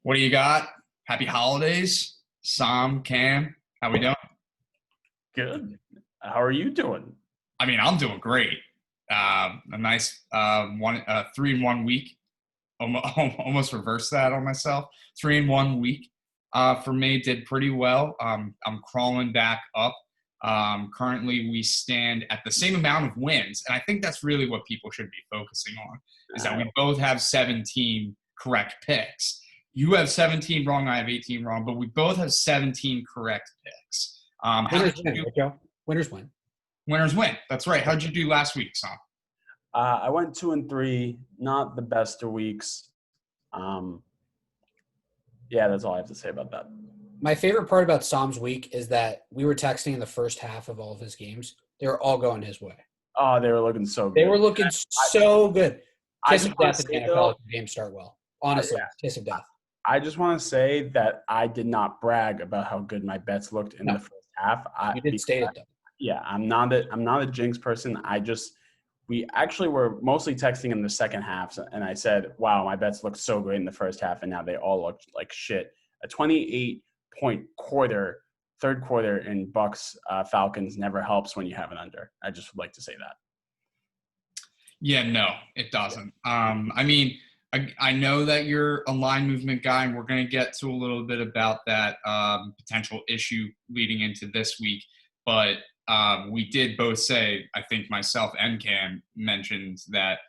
What do you got? Happy holidays, Sam, Cam. How we doing? Good. How are you doing? I mean, I'm doing great. A nice 3-in-1 week. Almost reversed that on myself. 3-in-1 week for me did pretty well. I'm crawling back up. Currently, we stand at the same amount of wins, and I think that's really what people should be focusing on. Is that we both have 17 correct picks. You have 17 wrong. I have 18 wrong, but we both have 17 correct picks. Winners win, right, Joe? Winners win. Winners win. That's right. How'd you do last week, Sam? I went 2-3, not the best of weeks. Yeah, that's all I have to say about that. My favorite part about Sam's week is that we were texting in the first half of all of his games. They were all going his way. Oh, they were looking so good. They were looking so good. Kiss of death just in the wanna say, NFL though- if the games start well. Honestly, Yeah. kiss of death. I just want to say that I did not brag about how good my bets looked in No. the first half. You did state it, though. Yeah, I'm not a jinx person. We actually were mostly texting in the second half, and I said, "Wow, my bets looked so great in the first half, and now they all look like shit." A 28-point third quarter in Bucks Falcons never helps when you have an under. I just would like to say that. Yeah, no, it doesn't. I mean, I know that you're a line movement guy, and we're going to get to a little bit about that potential issue leading into this week. But we did both say, I think myself and Cam mentioned that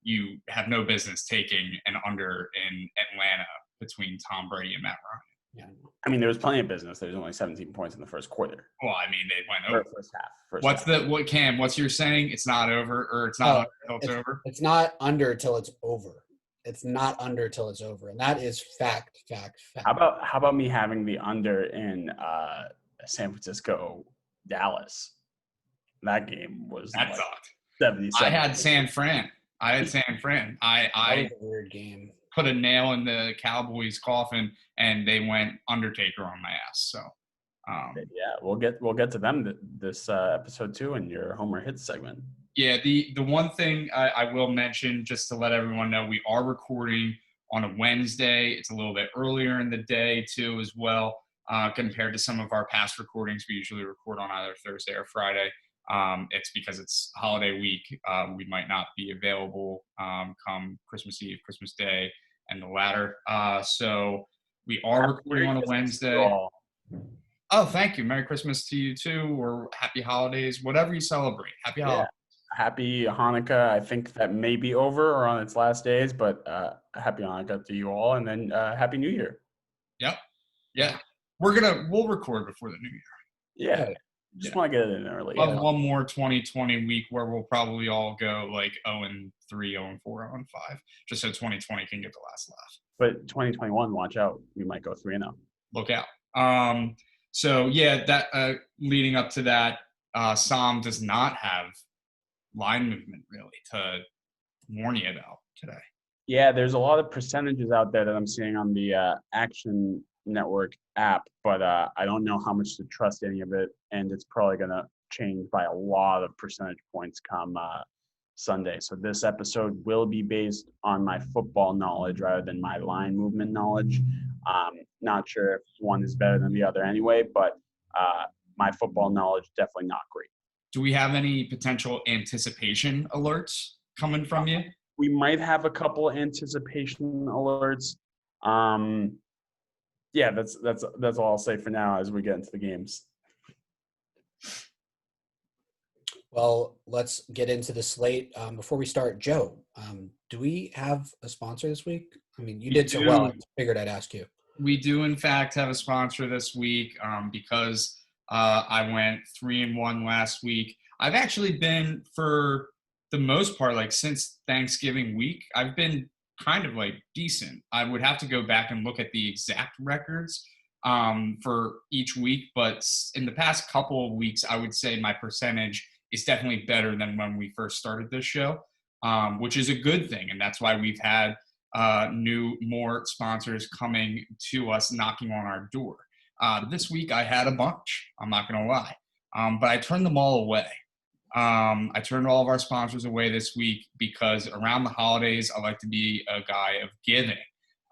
you have no business taking an under in Atlanta between Tom Brady and Matt Ryan. Yeah. I mean, there was plenty of business. There's only 17 points in the first quarter. Well, I mean, they went over. First half. Cam? What's you're saying? It's not over, or it's not until it's over. It's not under till it's over. It's not under till it's over, and that is fact. How about me having the under in San Francisco, Dallas? That game was That like sucked. 77. I had San Fran. I That was a weird game. put a nail in the Cowboys' coffin, and they went Undertaker on my ass. So, Yeah, we'll get to them this episode too in your Homer Hits segment. yeah, the one thing I will mention, just to let everyone know, we are recording on a Wednesday. It's a little bit earlier in the day too, as well, compared to some of our past recordings. We usually record on either Thursday or Friday. It's because it's holiday week. We might not be available come Christmas Eve, Christmas Day, and the latter. So we are recording on a Wednesday. Oh, thank you. Merry Christmas to you too, or Happy Holidays, whatever you celebrate. Happy Holidays. Happy Hanukkah. I think that may be over or on its last days, but happy Hanukkah to you all, and then Happy New Year. Yep. Yeah. We'll record before the new year. Yeah. Just want to get it in early. We'll have one more 2020 week where we'll probably all go like 0-3, 0-4, 0-5, just so 2020 can get the last laugh. But 2021, watch out. We might go 3-0. Look out. So yeah, that leading up to that, Sam does not have line movement really to warn you about today. Yeah, there's a lot of percentages out there that I'm seeing on the Action Network app, but I don't know how much to trust any of it, and it's probably going to change by a lot of percentage points come Sunday. So this episode will be based on my football knowledge rather than my line movement knowledge. Not sure if one is better than the other anyway, but my football knowledge definitely not great. Do we have any potential anticipation alerts coming from you? We might have a couple anticipation alerts. Yeah, that's all I'll say for now as we get into the games. Well, let's get into the slate. Before we start, Joe, do we have a sponsor this week? I mean, you did so well. I figured I'd ask you. We do, in fact, have a sponsor this week because I went 3-1 last week. I've actually been, for the most part, like since Thanksgiving week, I've been kind of like decent. I would have to go back and look at the exact records for each week, but in the past couple of weeks, I would say my percentage is definitely better than when we first started this show, which is a good thing. And that's why we've had more sponsors coming to us, knocking on our door. This week I had a bunch, I'm not going to lie, but I turned them all away. I turned all of our sponsors away this week because around the holidays, I like to be a guy of giving.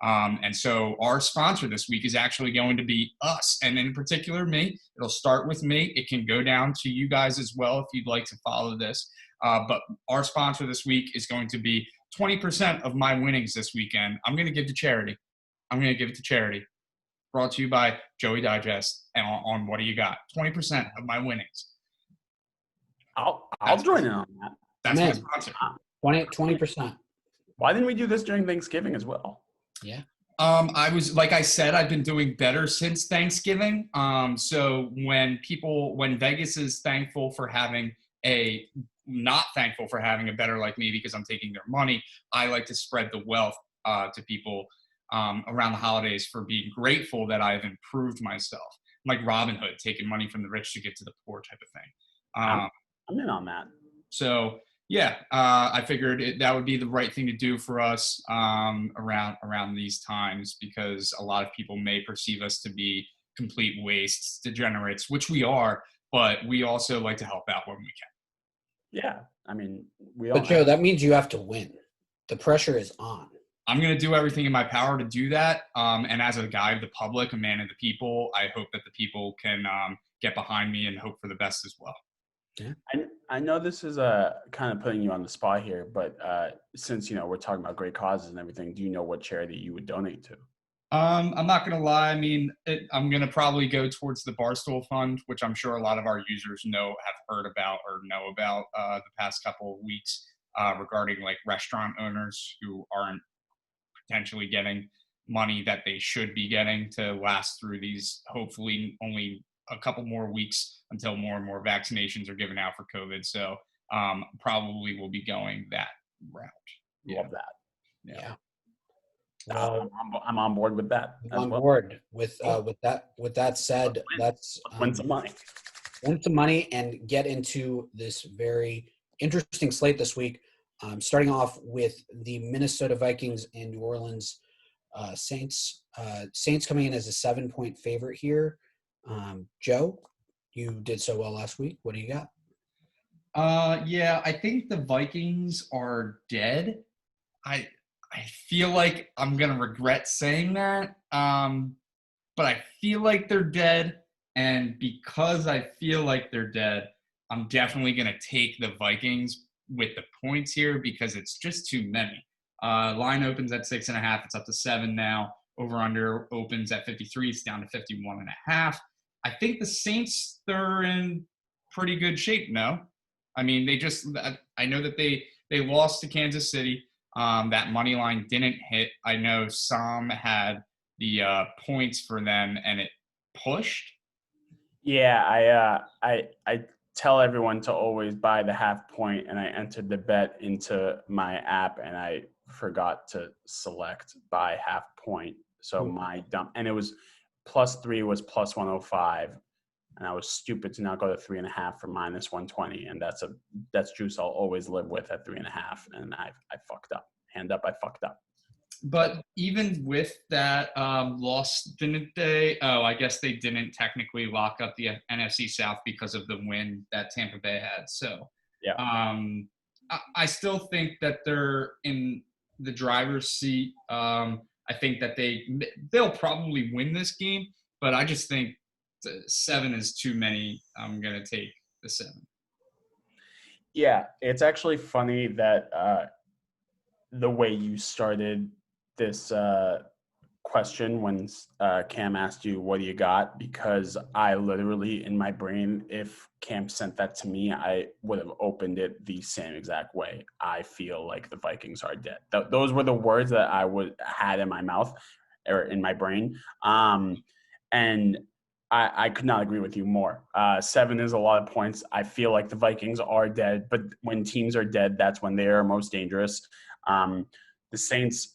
And so our sponsor this week is actually going to be us, and in particular me. It'll start with me. It can go down to you guys as well if you'd like to follow this. But our sponsor this week is going to be 20% of my winnings this weekend. I'm going to give to charity. Brought to you by Joey Digest and on What Do You Got? 20% of my winnings. I'll join in on that. That's my sponsor. 20%. Why didn't we do this during Thanksgiving as well? Yeah. I was, like I said, I've been doing better since Thanksgiving. So when Vegas is thankful for having not thankful for having a better like me because I'm taking their money, I like to spread the wealth to people around the holidays for being grateful that I've improved myself. I'm like Robin Hood, taking money from the rich to give to the poor type of thing. I'm in on that. So yeah, I figured that would be the right thing to do for us around these times, because a lot of people may perceive us to be complete wastes, degenerates, which we are, but we also like to help out when we can. Yeah, I mean, But Joe, that means you have to win. The pressure is on. I'm going to do everything in my power to do that. And as a guy of the public, a man of the people, I hope that the people can get behind me and hope for the best as well. Yeah. I know this is kind of putting you on the spot here, but since we're talking about great causes and everything, do you know what charity you would donate to? I'm not going to lie. I mean, I'm going to probably go towards the Barstool Fund, which I'm sure a lot of our users have heard about or know about the past couple of weeks regarding like restaurant owners who aren't potentially getting money that they should be getting to last through these, hopefully only a couple more weeks until more and more vaccinations are given out for COVID. So probably will be going that route. Love that. Yeah. Well, I'm on board with that. On board with that said, let's win some money. Win some money and get into this very interesting slate this week. Starting off with the Minnesota Vikings and New Orleans Saints. Saints coming in as a 7-point favorite here. Joe, you did so well last week. What do you got? Yeah, I think the Vikings are dead. I feel like I'm gonna regret saying that, but I feel like they're dead, and because I feel like they're dead, I'm definitely gonna take the Vikings with the points here because it's just too many. Line opens at 6.5. It's up to 7 now. Over under opens at 53. It's down to 51.5. I think the Saints, they're in pretty good shape now. I mean, I know that they lost to Kansas City. That money line didn't hit. I know Sam had the points for them and it pushed. Yeah, I tell everyone to always buy the half point, and I entered the bet into my app and I forgot to select buy half point. So my dump, and it was +3 was +105, and I was stupid to not go to 3.5 for -120, and that's juice I'll always live with at 3.5, and I fucked up. Hand up, I fucked up. But even with that loss, didn't they? Oh, I guess they didn't technically lock up the NFC South because of the win that Tampa Bay had. So, yeah, I still think that they're in the driver's seat. I think that they'll probably win this game, but I just think 7 is too many. I'm gonna take the 7. Yeah, it's actually funny that the way you started this question when Cam asked you, what do you got? Because I literally, in my brain, if Cam sent that to me, I would have opened it the same exact way. I feel like the Vikings are dead. Those were the words that I had in my mouth or in my brain. And I could not agree with you more. 7 is a lot of points. I feel like the Vikings are dead, but when teams are dead, that's when they are most dangerous. The Saints,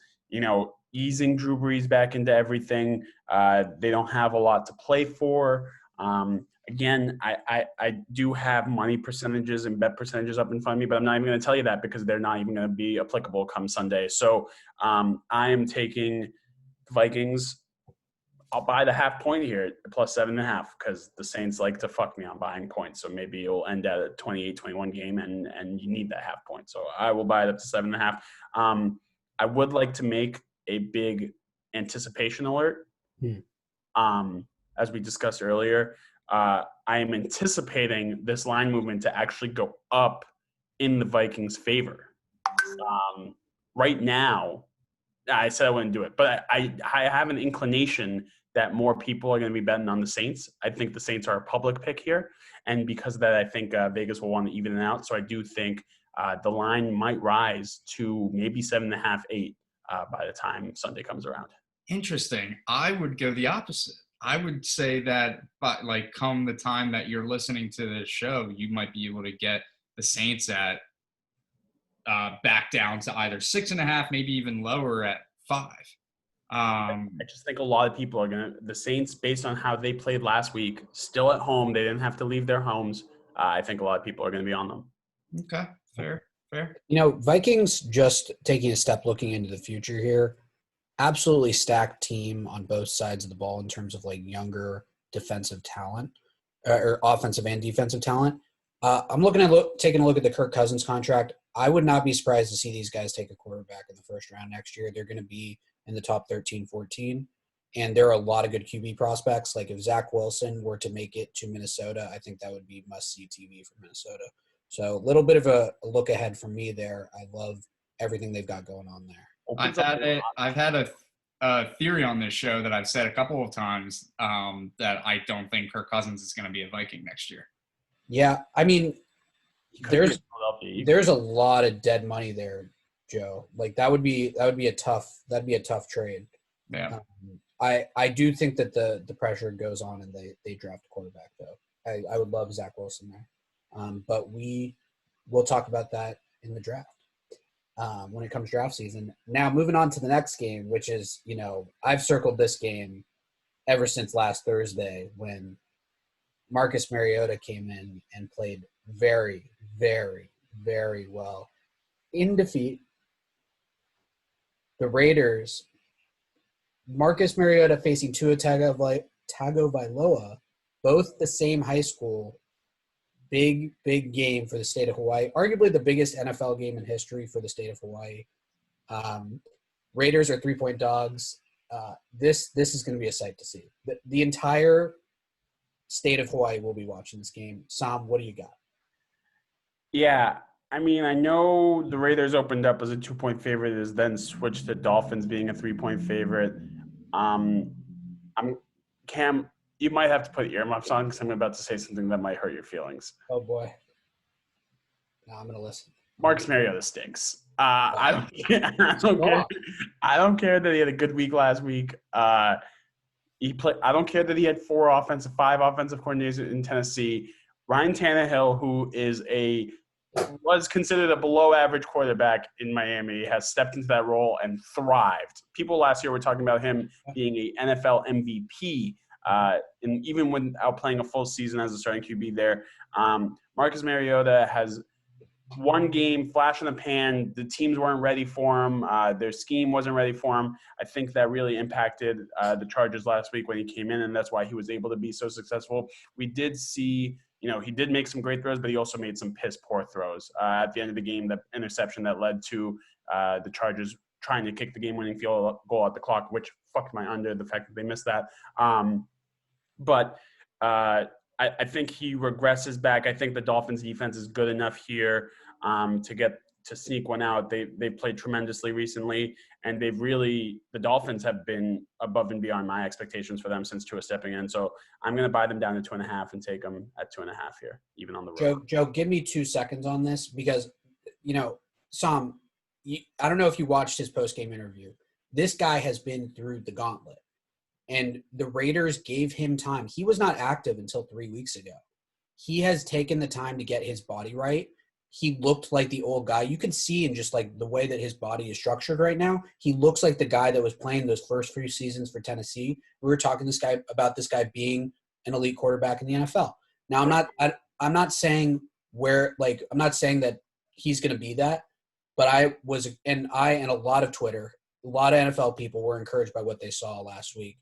easing Drew Brees back into everything. They don't have a lot to play for. Again, I do have money percentages and bet percentages up in front of me, but I'm not even going to tell you that because they're not even going to be applicable come Sunday. So I am taking the Vikings. I'll buy the half point here at +7.5 because the Saints like to fuck me on buying points. So maybe it'll end at a 28-21 game and you need that half point. So I will buy it up to 7.5. I would like to make a big anticipation alert. Hmm. As we discussed earlier, I am anticipating this line movement to actually go up in the Vikings' favor. Right now, I said I wouldn't do it, but I have an inclination that more people are going to be betting on the Saints. I think the Saints are a public pick here, and because of that, I think Vegas will want to even it out. So I do think the line might rise to maybe 7.5, 8 by the time Sunday comes around. Interesting. I would go the opposite. I would say that, but like, come the time that you're listening to this show, you might be able to get the Saints at back down to either 6.5, maybe even lower at 5. I just think a lot of people are the Saints, based on how they played last week, still at home. They didn't have to leave their homes. I think a lot of people are going to be on them. Okay, fair. Vikings, just taking a step looking into the future here, absolutely stacked team on both sides of the ball in terms of like younger defensive talent or offensive and defensive talent. I'm taking a look at the Kirk Cousins contract. I would not be surprised to see these guys take a quarterback in the first round next year. They're going to be in the top 13, 14. And there are a lot of good QB prospects. Like if Zach Wilson were to make it to Minnesota, I think that would be must-see TV for Minnesota. So a little bit of a look ahead for me there. I love everything they've got going on there. I've had a theory on this show that I've said a couple of times that I don't think Kirk Cousins is going to be a Viking next year. Yeah, I mean, there's a lot of dead money there, Joe. Like that would be a tough trade. Yeah. I do think that the pressure goes on and they draft a quarterback though. I would love Zach Wilson there, but we'll talk about that in the draft when it comes draft season. Now moving on to the next game, which is I've circled this game ever since last Thursday when Marcus Mariota came in and played very, very, very well. In defeat, the Raiders, Marcus Mariota facing Tua Tagovailoa, both the same high school. Big game for the state of Hawaii. Arguably the biggest NFL game in history for the state of Hawaii. Raiders are 3-point dogs. This is going to be a sight to see. The entire state of Hawaii will be watching this game. Sam, what do you got? Yeah, I mean, I know the Raiders opened up as a 2-point favorite, is then switched to Dolphins being a 3-point favorite. Cam, you might have to put earmuffs on because I'm about to say something that might hurt your feelings. Oh boy. No, I'm gonna listen. Marcus Mariota stinks. I don't care that he had a good week last week. I don't care that he had 5 offensive coordinators in Tennessee. Ryan Tannehill, who was considered a below-average quarterback in Miami, has stepped into that role and thrived. People last year were talking about him being an NFL MVP, and even without playing a full season as a starting QB there. Marcus Mariota has one game, flash in the pan. The teams weren't ready for him. Their scheme wasn't ready for him. I think that really impacted the Chargers last week when he came in, and that's why he was able to be so successful. We did see, he did make some great throws, but he also made some piss-poor throws. At the end of the game, the interception that led to the Chargers trying to kick the game-winning field goal at the clock, which fucked my under, the fact that they missed that. But I think he regresses back. I think the Dolphins defense is good enough here to sneak one out. They've played tremendously recently, and the Dolphins have been above and beyond my expectations for them since Tua stepping in. So I'm going to buy them down to 2.5 and take them at 2.5 here, even on the road. Joe, give me 2 seconds on this because, Sam, I don't know if you watched his post-game interview. This guy has been through the gauntlet. And the Raiders gave him time. He was not active until 3 weeks ago. He has taken the time to get his body right. He looked like the old guy. You can see in just like the way that his body is structured right now, he looks like the guy that was playing those first few seasons for Tennessee. We were talking about this guy being an elite quarterback in the NFL. Now I'm not saying that he's going to be that, but I and a lot of Twitter, a lot of NFL people were encouraged by what they saw last week.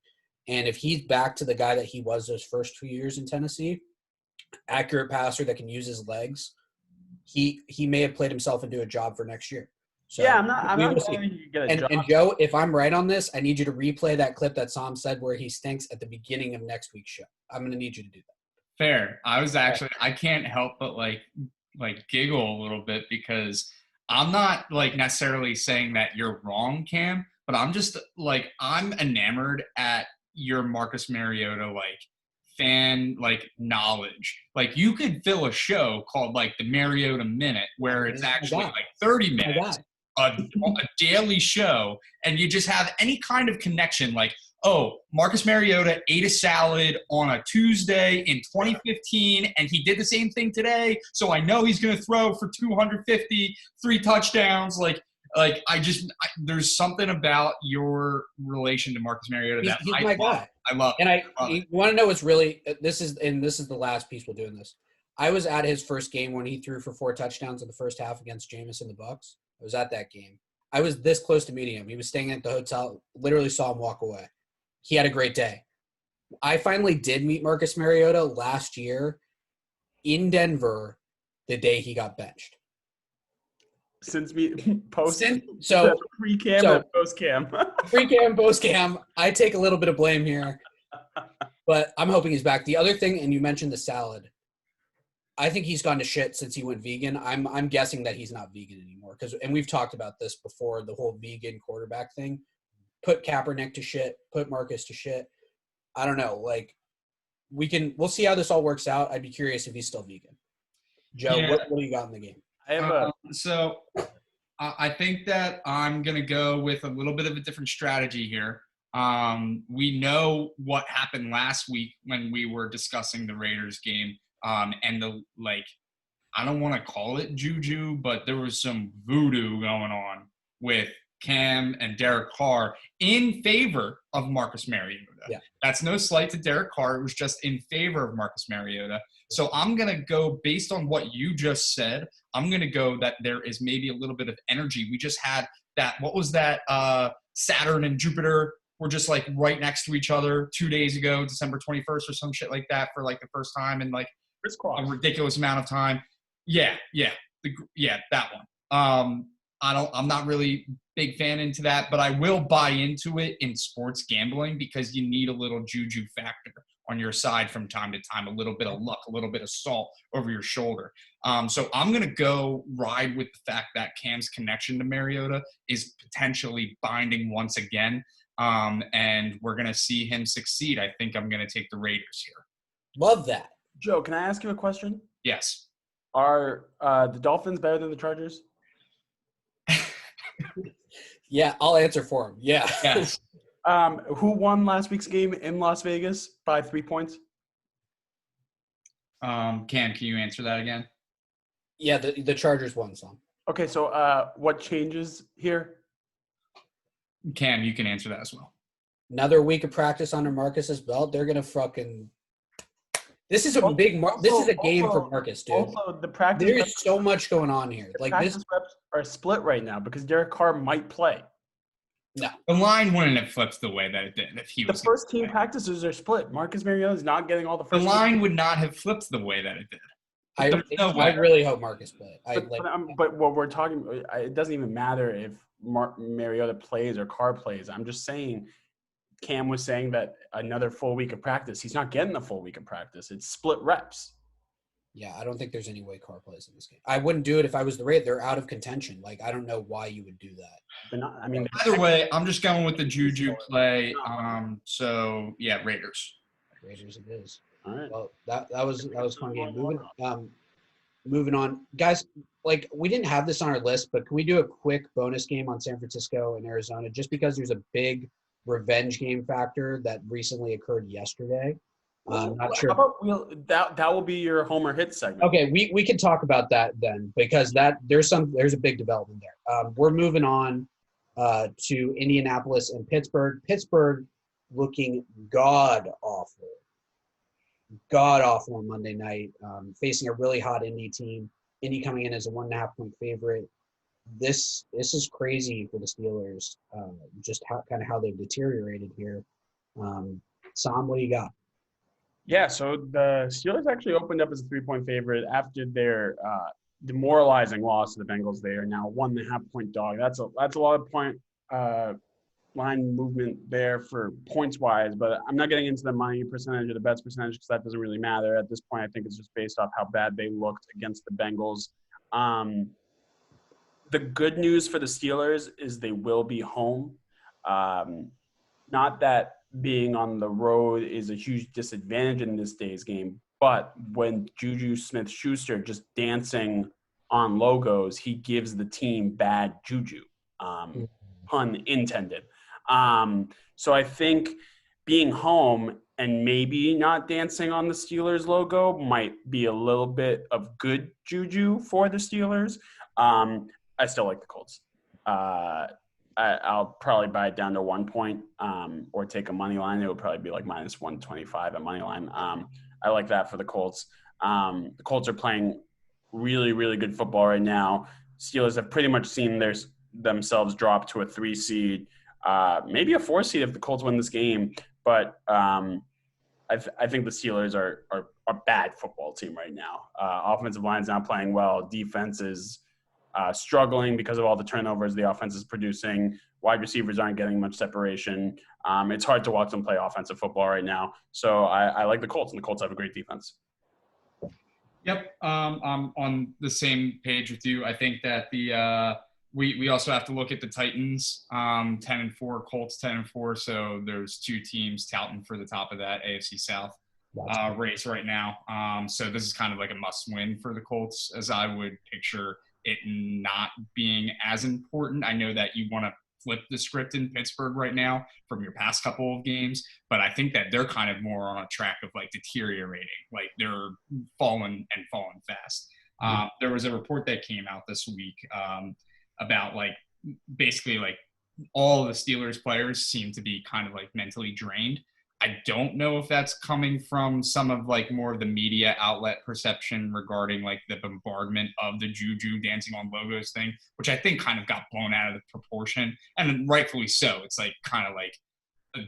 And if he's back to the guy that he was those first 2 years in Tennessee, accurate passer that can use his legs, he may have played himself into a job for next year. So Yeah, I'm we not will see. saying you get a And, job. and Joe, if I'm right on this, I need you to replay that clip that Sam said where he stinks at the beginning of next week's show. I'm going to need you to do that. Fair. I can't help but like giggle a little bit because I'm not like necessarily saying that you're wrong, Cam, but I'm just like I'm enamored at your Marcus Mariota like fan like knowledge. Like you could fill a show called like the Mariota Minute where it's This is my actually guy. like 30 My minutes, guy. a daily show, and you just have any kind of connection like oh, Marcus Mariota ate a salad on a Tuesday in 2015, and he did the same thing today. So I know he's going to throw for 250, 3 touchdowns. There's something about your relation to Marcus Mariota that He's my guy. I love. And I love you it. want to know what's really this is the last piece we'll do in this. I was at his first game when he threw for 4 touchdowns in the first half against Jameis and the Bucks. I was at that game. I was this close to meeting him. He was staying at the hotel. Literally saw him walk away. He had a great day. I finally did meet Marcus Mariota last year in Denver the day he got benched. Since we post So pre-cam so- and post-cam. Pre-cam, post-cam, I take a little bit of blame here, but I'm hoping he's back. The other thing, and you mentioned the salad, I think he's gone to shit since he went vegan. I'm guessing that he's not vegan anymore and we've talked about this before, the whole vegan quarterback thing. Put Kaepernick to shit, put Marcus to shit. I don't know. Like we'll see how this all works out. I'd be curious if he's still vegan. Joe, Yeah. what do you got in the game? I have So I think that I'm going to go with a little bit of a different strategy here. We know what happened last week when we were discussing the Raiders game. And I don't want to call it juju, but there was some voodoo going on with Cam and Derek Carr in favor of Marcus Mariota. Yeah. That's no slight to Derek Carr. It was just in favor of Marcus Mariota. So I'm going to go based on what you just said. I'm going to go that there is maybe a little bit of energy. We just had that. What was that? Saturn and Jupiter were just like right next to each other 2 days ago, December 21st or some shit like that for like the first time in like a ridiculous amount of time. Yeah, that one. I'm not really big fan into that, but I will buy into it in sports gambling because you need a little juju factor on your side from time to time, a little bit of luck, a little bit of salt over your shoulder. So I'm going to go ride with the fact that Cam's connection to Mariota is potentially binding once again, and we're going to see him succeed. I think I'm going to take the Raiders here. Love that. Joe, can I ask you a question? Yes. Are the Dolphins better than the Chargers? Yeah, I'll answer for him. Yeah. Yes. Who won last week's game in Las Vegas by 3 points? Cam, can you answer that again? Yeah, the Chargers won some. Okay, so what changes here? Cam, you can answer that as well. Another week of practice under Marcus's belt. They're gonna fucking. This is a big. This is a game for Marcus, dude. Also, the practice. There is so much going on here. Like practice this. reps are split right now because Derek Carr might play. No, The line wouldn't have flipped the way that it did if he The was. first team practices are split. Marcus Mariota is not getting all the The first. line would not have flipped the way that it did. There's no I way. really hope Marcus plays. But what we're talking, it doesn't even matter if Mariota plays or Carr plays. I'm just saying. Cam was saying that another full week of practice. He's not getting a full week of practice. It's split reps. Yeah, I don't think there's any way Carr plays in this game. I wouldn't do it if I was the Raiders. They're out of contention. Like I don't know why you would do that. They're not. I mean, Either way, I'm just going with the juju play. So yeah, Raiders. Raiders it is. all right. Well, that was a fun game. Moving on, guys. Like we didn't have this on our list, but can we do a quick bonus game on San Francisco and Arizona? Just because there's a big revenge game factor that recently occurred yesterday. Not sure. How about that will be your Homer hit segment. Okay, we can talk about that then because there's a big development there. We're moving on to Indianapolis and Pittsburgh. Pittsburgh looking god awful on Monday night, facing a really hot Indy team. Indy coming in as a 1.5 point favorite. This is crazy for the Steelers. Just how they've deteriorated here. Sam, what do you got? Yeah, so the Steelers actually opened up as a 3-point favorite after their demoralizing loss to the Bengals. They are now 1.5-point dog. That's a lot of point line movement there for points wise, but I'm not getting into the money percentage or the bets percentage because that doesn't really matter at this point. I think it's just based off how bad they looked against the Bengals. The good news for the Steelers is they will be home. Not that being on the road is a huge disadvantage in this day's game, but when Juju Smith-Schuster just dancing on logos, he gives the team bad juju, pun intended. So I think being home and maybe not dancing on the Steelers logo might be a little bit of good juju for the Steelers. I still like the Colts. I'll probably buy it down to 1 point or take a money line. It would probably be like minus 125 at money line. I like that for the Colts. The Colts are playing really, really good football right now. Steelers have pretty much seen themselves drop to a 3 seed, maybe a 4 seed if the Colts win this game. But I think the Steelers are a bad football team right now. Offensive line's not playing well. Defense is struggling because of all the turnovers the offense is producing. Wide receivers aren't getting much separation. It's hard to watch them play offensive football right now. So I like the Colts, and the Colts have a great defense. Yep, I'm on the same page with you. I think that we also have to look at the Titans, 10-4, Colts 10-4. So there's two teams touting for the top of that AFC South race right now. So this is kind of like a must-win for the Colts, as I would picture it not being as important. I know that you want to flip the script in Pittsburgh right now from your past couple of games, but I think that they're kind of more on a track of like deteriorating, like they're falling fast. There was a report that came out this week about like basically like all the Steelers players seem to be kind of like mentally drained. I don't know if that's coming from some of like more of the media outlet perception regarding like the bombardment of the Juju dancing on logos thing, which I think kind of got blown out of the proportion, and rightfully so. It's like kind of like a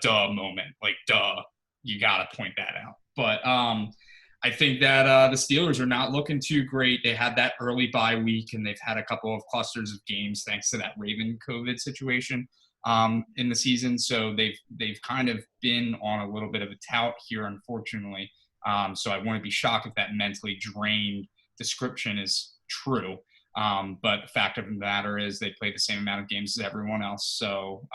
duh moment, like duh, you got to point that out. But I think that the Steelers are not looking too great. They had that early bye week, and they've had a couple of clusters of games thanks to that Raven COVID situation in the season. So they've kind of been on a little bit of a tout here, unfortunately. So I wouldn't be shocked if that mentally drained description is true. But the fact of the matter is they play the same amount of games as everyone else. So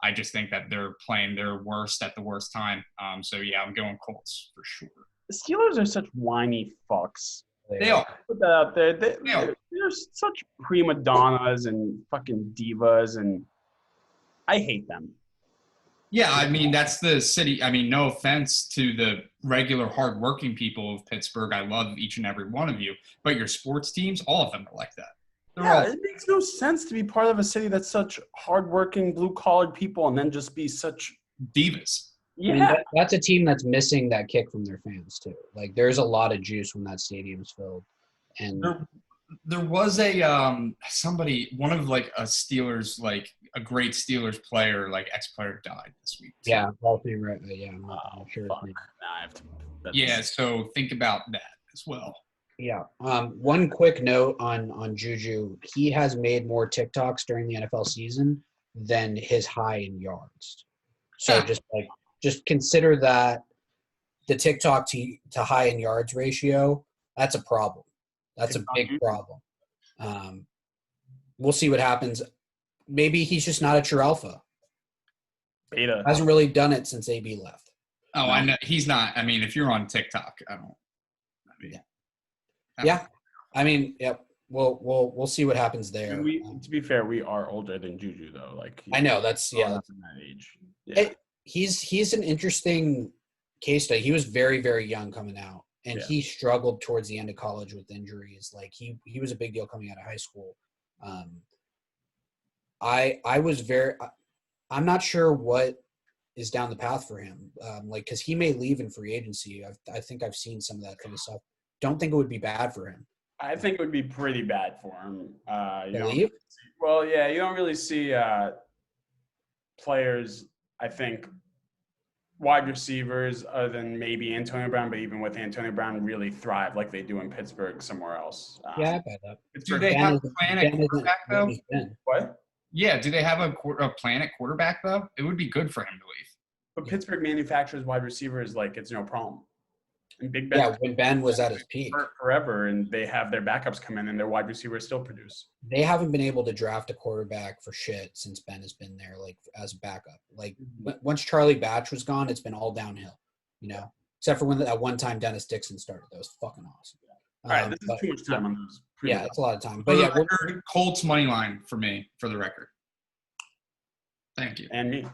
I just think that they're playing their worst at the worst time. So yeah, I'm going Colts for sure. The Steelers are such whiny fucks. They are. Put that out there. They're such prima donnas and fucking divas, and I hate them. Yeah, I mean, that's the city. I mean, no offense to the regular hardworking people of Pittsburgh. I love each and every one of you. But your sports teams, all of them are like that. It makes no sense to be part of a city that's such hardworking, blue-collared people and then just be such divas. Yeah, I mean, that's a team that's missing that kick from their fans too. Like, there's a lot of juice when that stadium's filled. And there was a one of like a Steelers, like a great Steelers player, like ex-player died this week too. Yeah, Hall of Fame, right? Yeah, I'm sure. Yeah, so think about that as well. Yeah. One quick note on Juju. He has made more TikToks during the NFL season than his high in yards. So just consider that the TikTok to high in yards ratio, that's a problem. That's a big problem. We'll see what happens. Maybe he's just not a true alpha. Beta. Hasn't really done it since AB left. Oh, no. I know. He's not. I mean, if you're on TikTok, Yeah. I mean, yep. We'll see what happens there. To be fair, we are older than Juju though. Like I know that's in that age. Yeah. He's an interesting case study. He was very, very young coming out, and he struggled towards the end of college with injuries. Like he was a big deal coming out of high school. I'm not sure what is down the path for him. Because he may leave in free agency. I think I've seen some of that kind of stuff. Don't think it would be bad for him. I think it would be pretty bad for him. You don't really see players, I think, wide receivers other than maybe Antonio Brown, but even with Antonio Brown, really thrive like they do in Pittsburgh somewhere else. Yeah, I bet that. Do Pittsburgh, they Ben have a isn't, plan at Ben isn't quarterback what though? he's been. what? Yeah, do they have a plan at quarterback though? It would be good for him to leave. But Yeah. Pittsburgh manufactures wide receivers like it's no problem. And Big Ben Yeah, when Ben was at his peak. forever, and they have their backups come in, and their wide receivers still produce. They haven't been able to draft a quarterback for shit since Ben has been there, like as a backup. Like once Charlie Batch was gone, it's been all downhill, you know. Except for when that one time Dennis Dixon started, that was fucking awesome. All right, this is But, too much time on those. yeah, it's a lot of time. For But the yeah, record, Colts money line for me, for the record. Thank you. And me.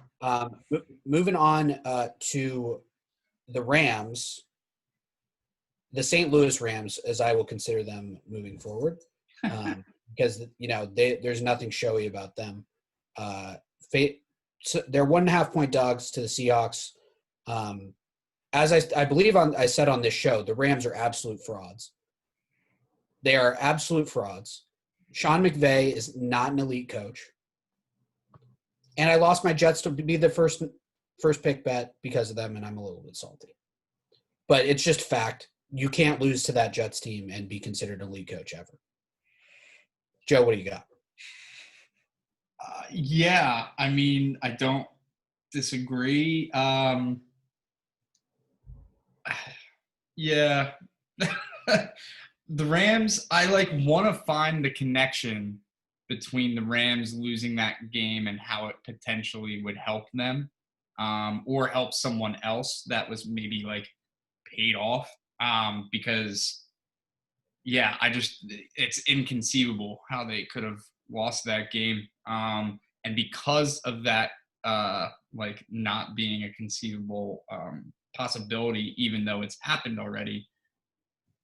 moving on to the Rams, the St. Louis Rams, as I will consider them moving forward, because you know there's nothing showy about them. So they're 1.5 point dogs to the Seahawks. As I believe I said on this show, the Rams are absolute frauds. They are absolute frauds. Sean McVay is not an elite coach. And I lost my Jets to be the first pick bet because of them, and I'm a little bit salty. But it's just fact. You can't lose to that Jets team and be considered a lead coach ever. Joe, what do you got? Yeah, I mean, I don't disagree. Yeah. The Rams, I want to find the connection between the Rams losing that game and how it potentially would help them, or help someone else that was maybe paid off. Because yeah, it's inconceivable how they could have lost that game. And because of that, not being a conceivable possibility, even though it's happened already,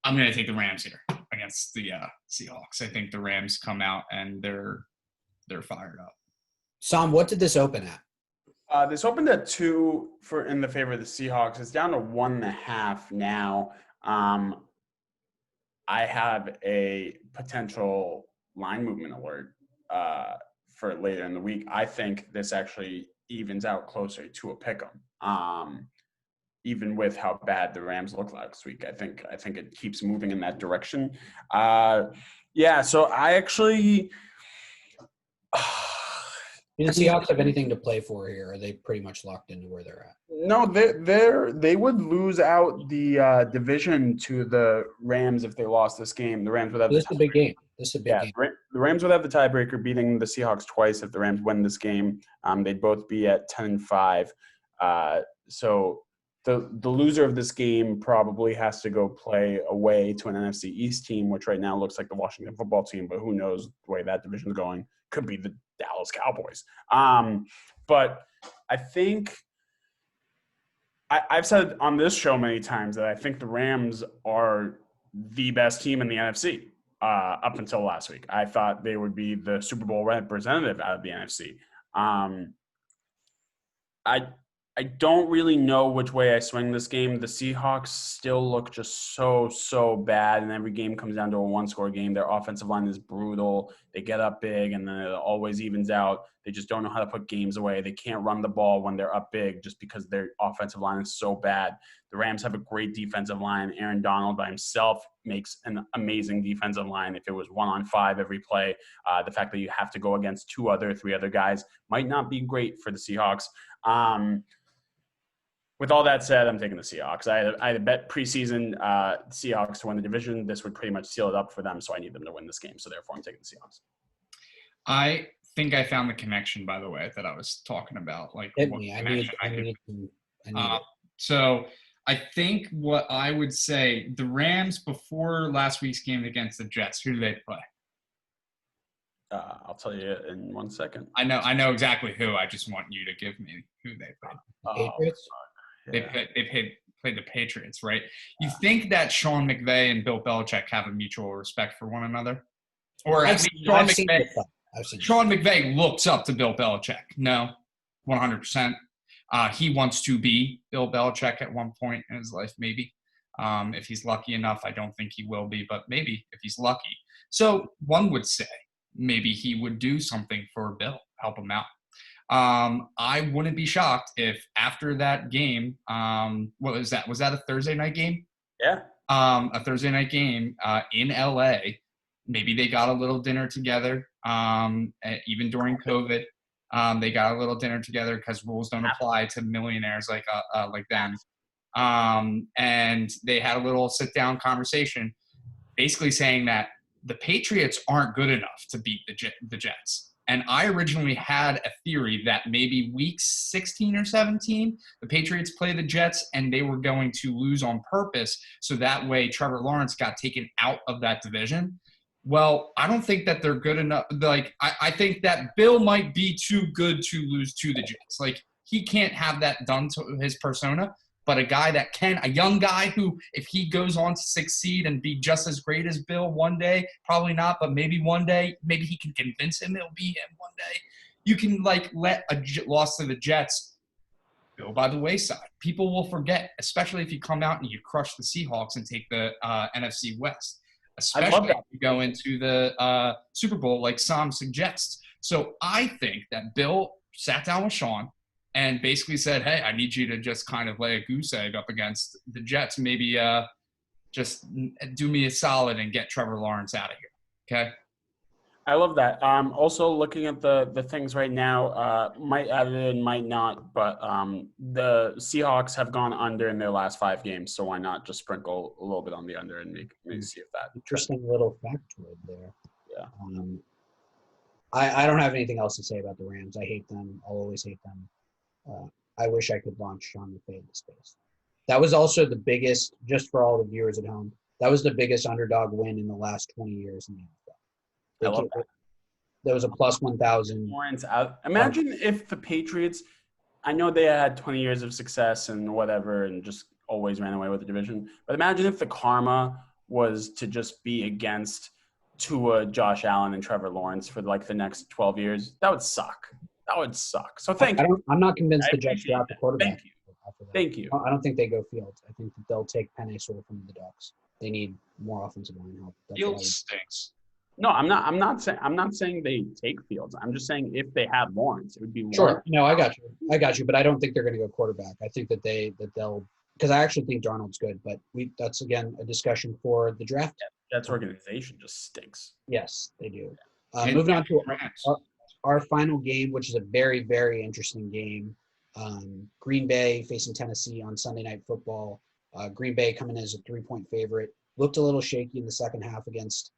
I'm going to take the Rams here against the Seahawks. I think the Rams come out and they're fired up. Sam, what did this open at? This opened at 2 in the favor of the Seahawks. It's down to 1.5 now. I have a potential line movement alert for later in the week. I think this actually evens out closer to a pick 'em. Even with how bad the Rams look last week, I think it keeps moving in that direction. Yeah, so I actually. Do the Seahawks have anything to play for here? Or are they pretty much locked into where they're at? No, they would lose out the division to the Rams if they lost this game. The Rams would have. This is a big game. Game. The Rams would have the tiebreaker, beating the Seahawks twice. If the Rams win this game, they'd both be at 10-5. So the loser of this game probably has to go play away to an NFC East team, which right now looks like the Washington football team, but who knows the way that division is going. Could be the Dallas Cowboys. But I think I've said on this show many times that I think the Rams are the best team in the NFC up until last week. I thought they would be the Super Bowl representative out of the NFC. I don't really know which way I swing this game. The Seahawks still look just so bad, and every game comes down to a one-score game. Their offensive line is brutal. They get up big, and then it always evens out. They just don't know how to put games away. They can't run the ball when they're up big just because their offensive line is so bad. The Rams have a great defensive line. Aaron Donald by himself makes an amazing defensive line. If it was 1-on-5 every play, the fact that you have to go against 3 other guys might not be great for the Seahawks. With all that said, I'm taking the Seahawks. I had a bet preseason Seahawks to win the division. This would pretty much seal it up for them, so I need them to win this game. So therefore, I'm taking the Seahawks. I think I found the connection, by the way, that I was talking about. Hit me. I need it. So I think what I would say, the Rams before last week's game against the Jets, who do they play? I'll tell you in 1 second. I know exactly who. I just want you to give me who they played. Patriots? They played the Patriots, right? You think that Sean McVay and Bill Belichick have a mutual respect for one another? Or at least Sean McVay looks up to Bill Belichick. No, 100%. He wants to be Bill Belichick at one point in his life, maybe. If he's lucky enough. I don't think he will be, but maybe if he's lucky. So one would say maybe he would do something for Bill, help him out. I wouldn't be shocked if after that game, what was that? Was that a Thursday night game? Yeah. A Thursday night game in LA. Maybe they got a little dinner together. Even during COVID, they got a little dinner together because rules don't apply to millionaires like them. And they had a little sit down conversation, basically saying that the Patriots aren't good enough to beat the Jets. And I originally had a theory that maybe week 16 or 17, the Patriots play the Jets and they were going to lose on purpose. So that way Trevor Lawrence got taken out of that division. Well, I don't think that they're good enough. Like, I think that Bill might be too good to lose to the Jets. Like, he can't have that done to his persona. But a guy that can, a young guy who, if he goes on to succeed and be just as great as Bill one day, probably not, but maybe one day, maybe he can convince him it'll be him one day. You can like let a loss to the Jets go by the wayside. People will forget, especially if you come out and you crush the Seahawks and take the NFC West, especially if you go into the Super Bowl like Sam suggests. So I think that Bill sat down with Sean and basically said, hey, I need you to just kind of lay a goose egg up against the Jets. Maybe just do me a solid and get Trevor Lawrence out of here. Okay? I love that. Also, looking at the things right now, might add it in, might not, but the Seahawks have gone under in their last 5 games, so why not just sprinkle a little bit on the under and maybe see if that. Interesting little factoid there. Yeah. I don't have anything else to say about the Rams. I hate them. I'll always hate them. I wish I could launch Sean McVay into space. That was also the biggest, just for all the viewers at home, that was the biggest underdog win in the last 20 years in the NFL. I love that. There was a plus 1,000. Lawrence out. Imagine if the Patriots, I know they had 20 years of success and whatever and just always ran away with the division, but imagine if the karma was to just be against Tua, Josh Allen, and Trevor Lawrence for like the next 12 years. That would suck. That would suck. So thank you. I'm not convinced the Jets draft the quarterback. Thank you. I don't think they go Fields. I think that they'll take Penei Sewell from the Ducks. They need more offensive line help. Fields stinks. No, I'm not saying they take Fields. I'm just saying if they had Lawrence, it would be sure. No, I got you. But I don't think they're going to go quarterback. I think that they'll because I actually think Darnold's good. But that's again a discussion for the draft. Yeah, Jets organization just stinks. Yes, they do. Moving on to our final game, which is a very, very interesting game. Green Bay facing Tennessee on Sunday Night Football. Green Bay coming in as a 3-point favorite. Looked a little shaky in the second half against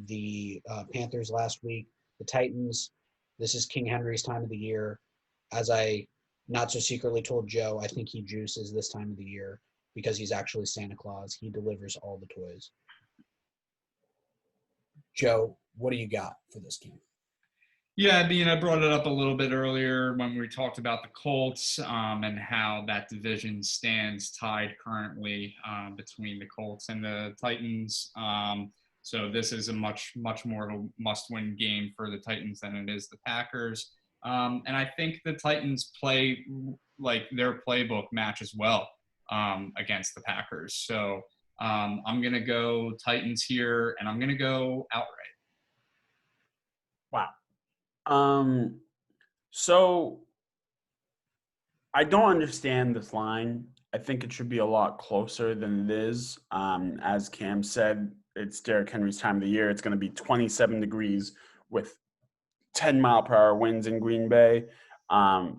the Panthers last week. The Titans, this is King Henry's time of the year. As I not so secretly told Joe, I think he juices this time of the year because he's actually Santa Claus. He delivers all the toys. Joe, what do you got for this game? Yeah, I mean, I brought it up a little bit earlier when we talked about the Colts and how that division stands tied currently between the Colts and the Titans. So this is a much more of a must-win game for the Titans than it is the Packers. And I think the Titans play like their playbook matches well against the Packers. So I'm going to go Titans here, and I'm going to go outright. Wow. So I don't understand this line. I think it should be a lot closer than it is. As Cam said, it's Derrick Henry's time of the year. It's going to be 27 degrees with 10-mile-per-hour winds in Green Bay.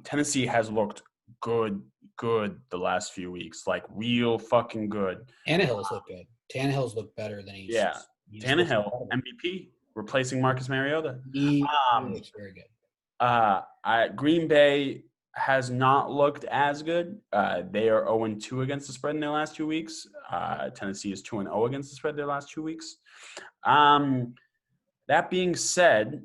Tennessee has looked good the last few weeks, like real fucking good. Tannehill's looked good. Tannehill's looked better than he's. Yeah, Tannehill, MVP, replacing Marcus Mariota. He looks very good. Green Bay has not looked as good. They are 0-2 against the spread in their last 2 weeks. Tennessee is 2-0 against the spread their last 2 weeks. That being said,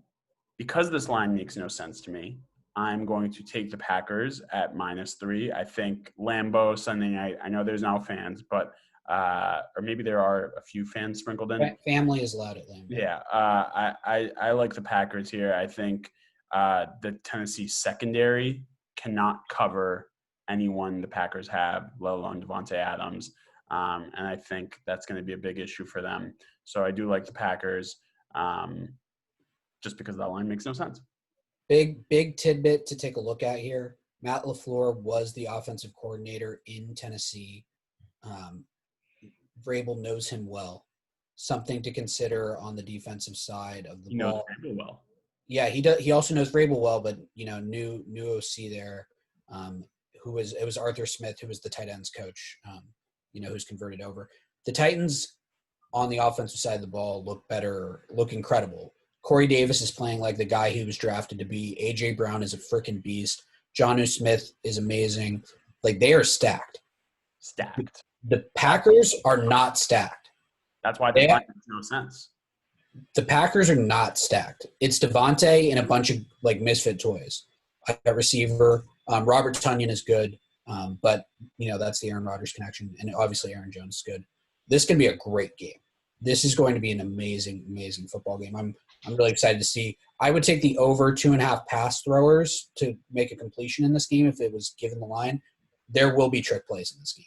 because this line makes no sense to me, I'm going to take the Packers at -3. I think Lambeau Sunday night. I know there's no fans, but or maybe there are a few fans sprinkled in. Family is allowed at Lambeau. Yeah, I like the Packers here. I think the Tennessee secondary cannot cover anyone the Packers have, let alone Devontae Adams. And I think that's going to be a big issue for them. So I do like the Packers just because that line makes no sense. big tidbit to take a look at here. Matt LaFleur was the offensive coordinator in Tennessee. Vrabel knows him well. Something to consider on the defensive side of the He knows ball. Vrabel well. Yeah, he does. He also knows Vrabel well, but new OC there, it was Arthur Smith, who was the tight ends coach, who's converted over. The Titans on the offensive side of the ball look incredible. Corey Davis is playing like the guy he was drafted to be. AJ Brown is a freaking beast. Jonnu Smith is amazing. Like, they are stacked. Stacked. The Packers are not stacked. That's why the line makes no sense. The Packers are not stacked. It's Devontae and a bunch of like misfit toys. At receiver, Robert Tonyan is good, but that's the Aaron Rodgers connection, and obviously Aaron Jones is good. This can be a great game. This is going to be an amazing, amazing football game. I'm really excited to see. I would take the over 2.5 pass throwers to make a completion in this game if it was given the line. There will be trick plays in this game.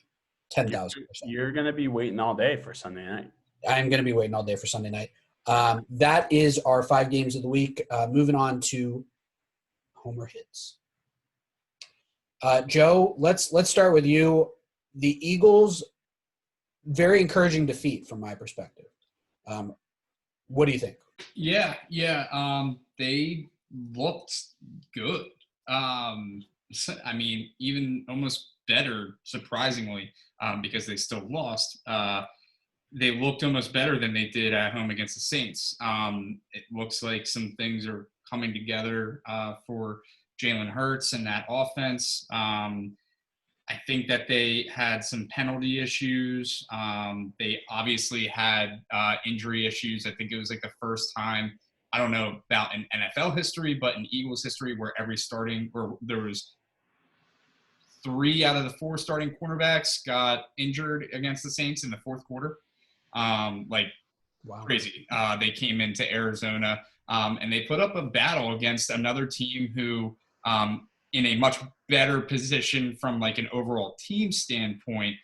10,000%. You're going to be waiting all day for Sunday night. I'm going to be waiting all day for Sunday night. That is our 5 games of the week. Moving on to Homer Hits. Joe, let's start with you. The Eagles, very encouraging defeat from my perspective. What do you think? Yeah. They looked good. I mean, even almost better, surprisingly, because they still lost. They looked almost better than they did at home against the Saints. It looks like some things are coming together for Jalen Hurts and that offense. I think that they had some penalty issues. They obviously had injury issues. I think it was like the first time, I don't know about in NFL history, but in Eagles history where there was 3 out of the 4 starting cornerbacks got injured against the Saints in the fourth quarter. Wow. Crazy. They came into Arizona and they put up a battle against another team who, in a much better position from like an overall team standpoint,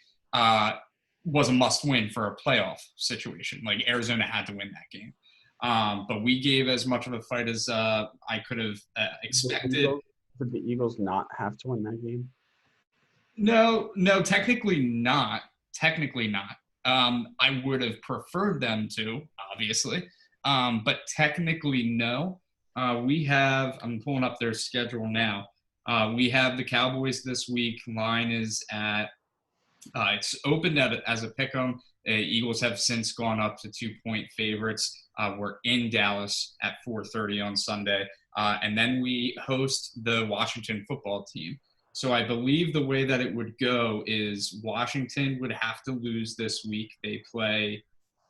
was a must-win for a playoff situation. Like, Arizona had to win that game. But we gave as much of a fight as I could have expected. Did the Eagles not have to win that game? No, technically not. I would have preferred them to, obviously. But technically, no. I'm pulling up their schedule now. We have the Cowboys this week. Line is at, it's opened as a pick'em. Eagles have since gone up to 2-point favorites. We're in Dallas at 4:30 on Sunday. And then we host the Washington football team. So I believe the way that it would go is Washington would have to lose this week. They play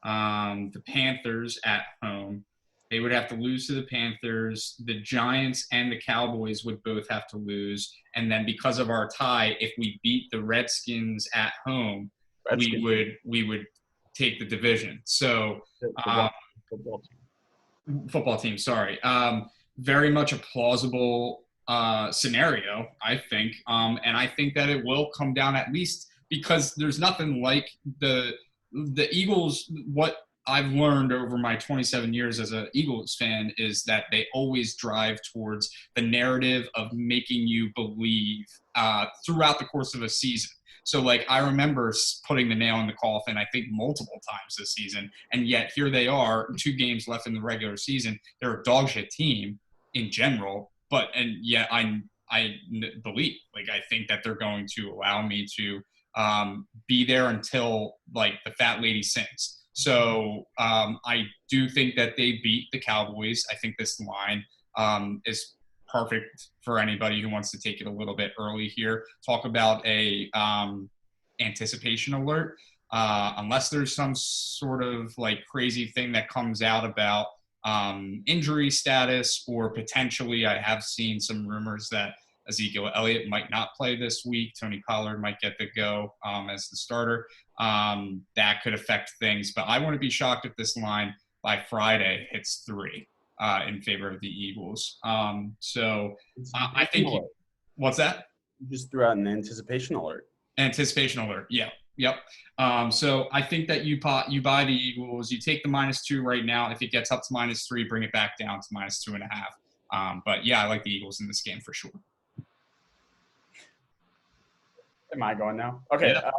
the Panthers at home. They would have to lose to the Panthers. The Giants and the Cowboys would both have to lose. And then because of our tie, if we beat the Redskins at home, we would take the division. So football team, sorry. Very much a plausible scenario, I think. And I think that it will come down, at least because there's nothing like the Eagles. What I've learned over my 27 years as an Eagles fan is that they always drive towards the narrative of making you believe throughout the course of a season. So, like, I remember putting the nail in the coffin, I think, multiple times this season. And yet here they are, 2 games left in the regular season. They're a dog shit team in general. And yet I believe, like, I think that they're going to allow me to be there until, like, the fat lady sings. So I do think that they beat the Cowboys. I think this line is perfect for anybody who wants to take it a little bit early here. Talk about a anticipation alert. Unless there's some sort of like crazy thing that comes out about injury status, or potentially I have seen some rumors that Ezekiel Elliott might not play this week. Tony Pollard might get the go as the starter. That could affect things, but I wouldn't be shocked if this line by Friday hits 3 in favor of the Eagles. I think what's that? You just threw out an anticipation alert. Anticipation alert. Yeah. Yep. So I think that you buy the Eagles. You take the -2 right now. If it gets up to -3, bring it back down to -2.5. But yeah, I like the Eagles in this game for sure. Am I going now? Okay. Yeah.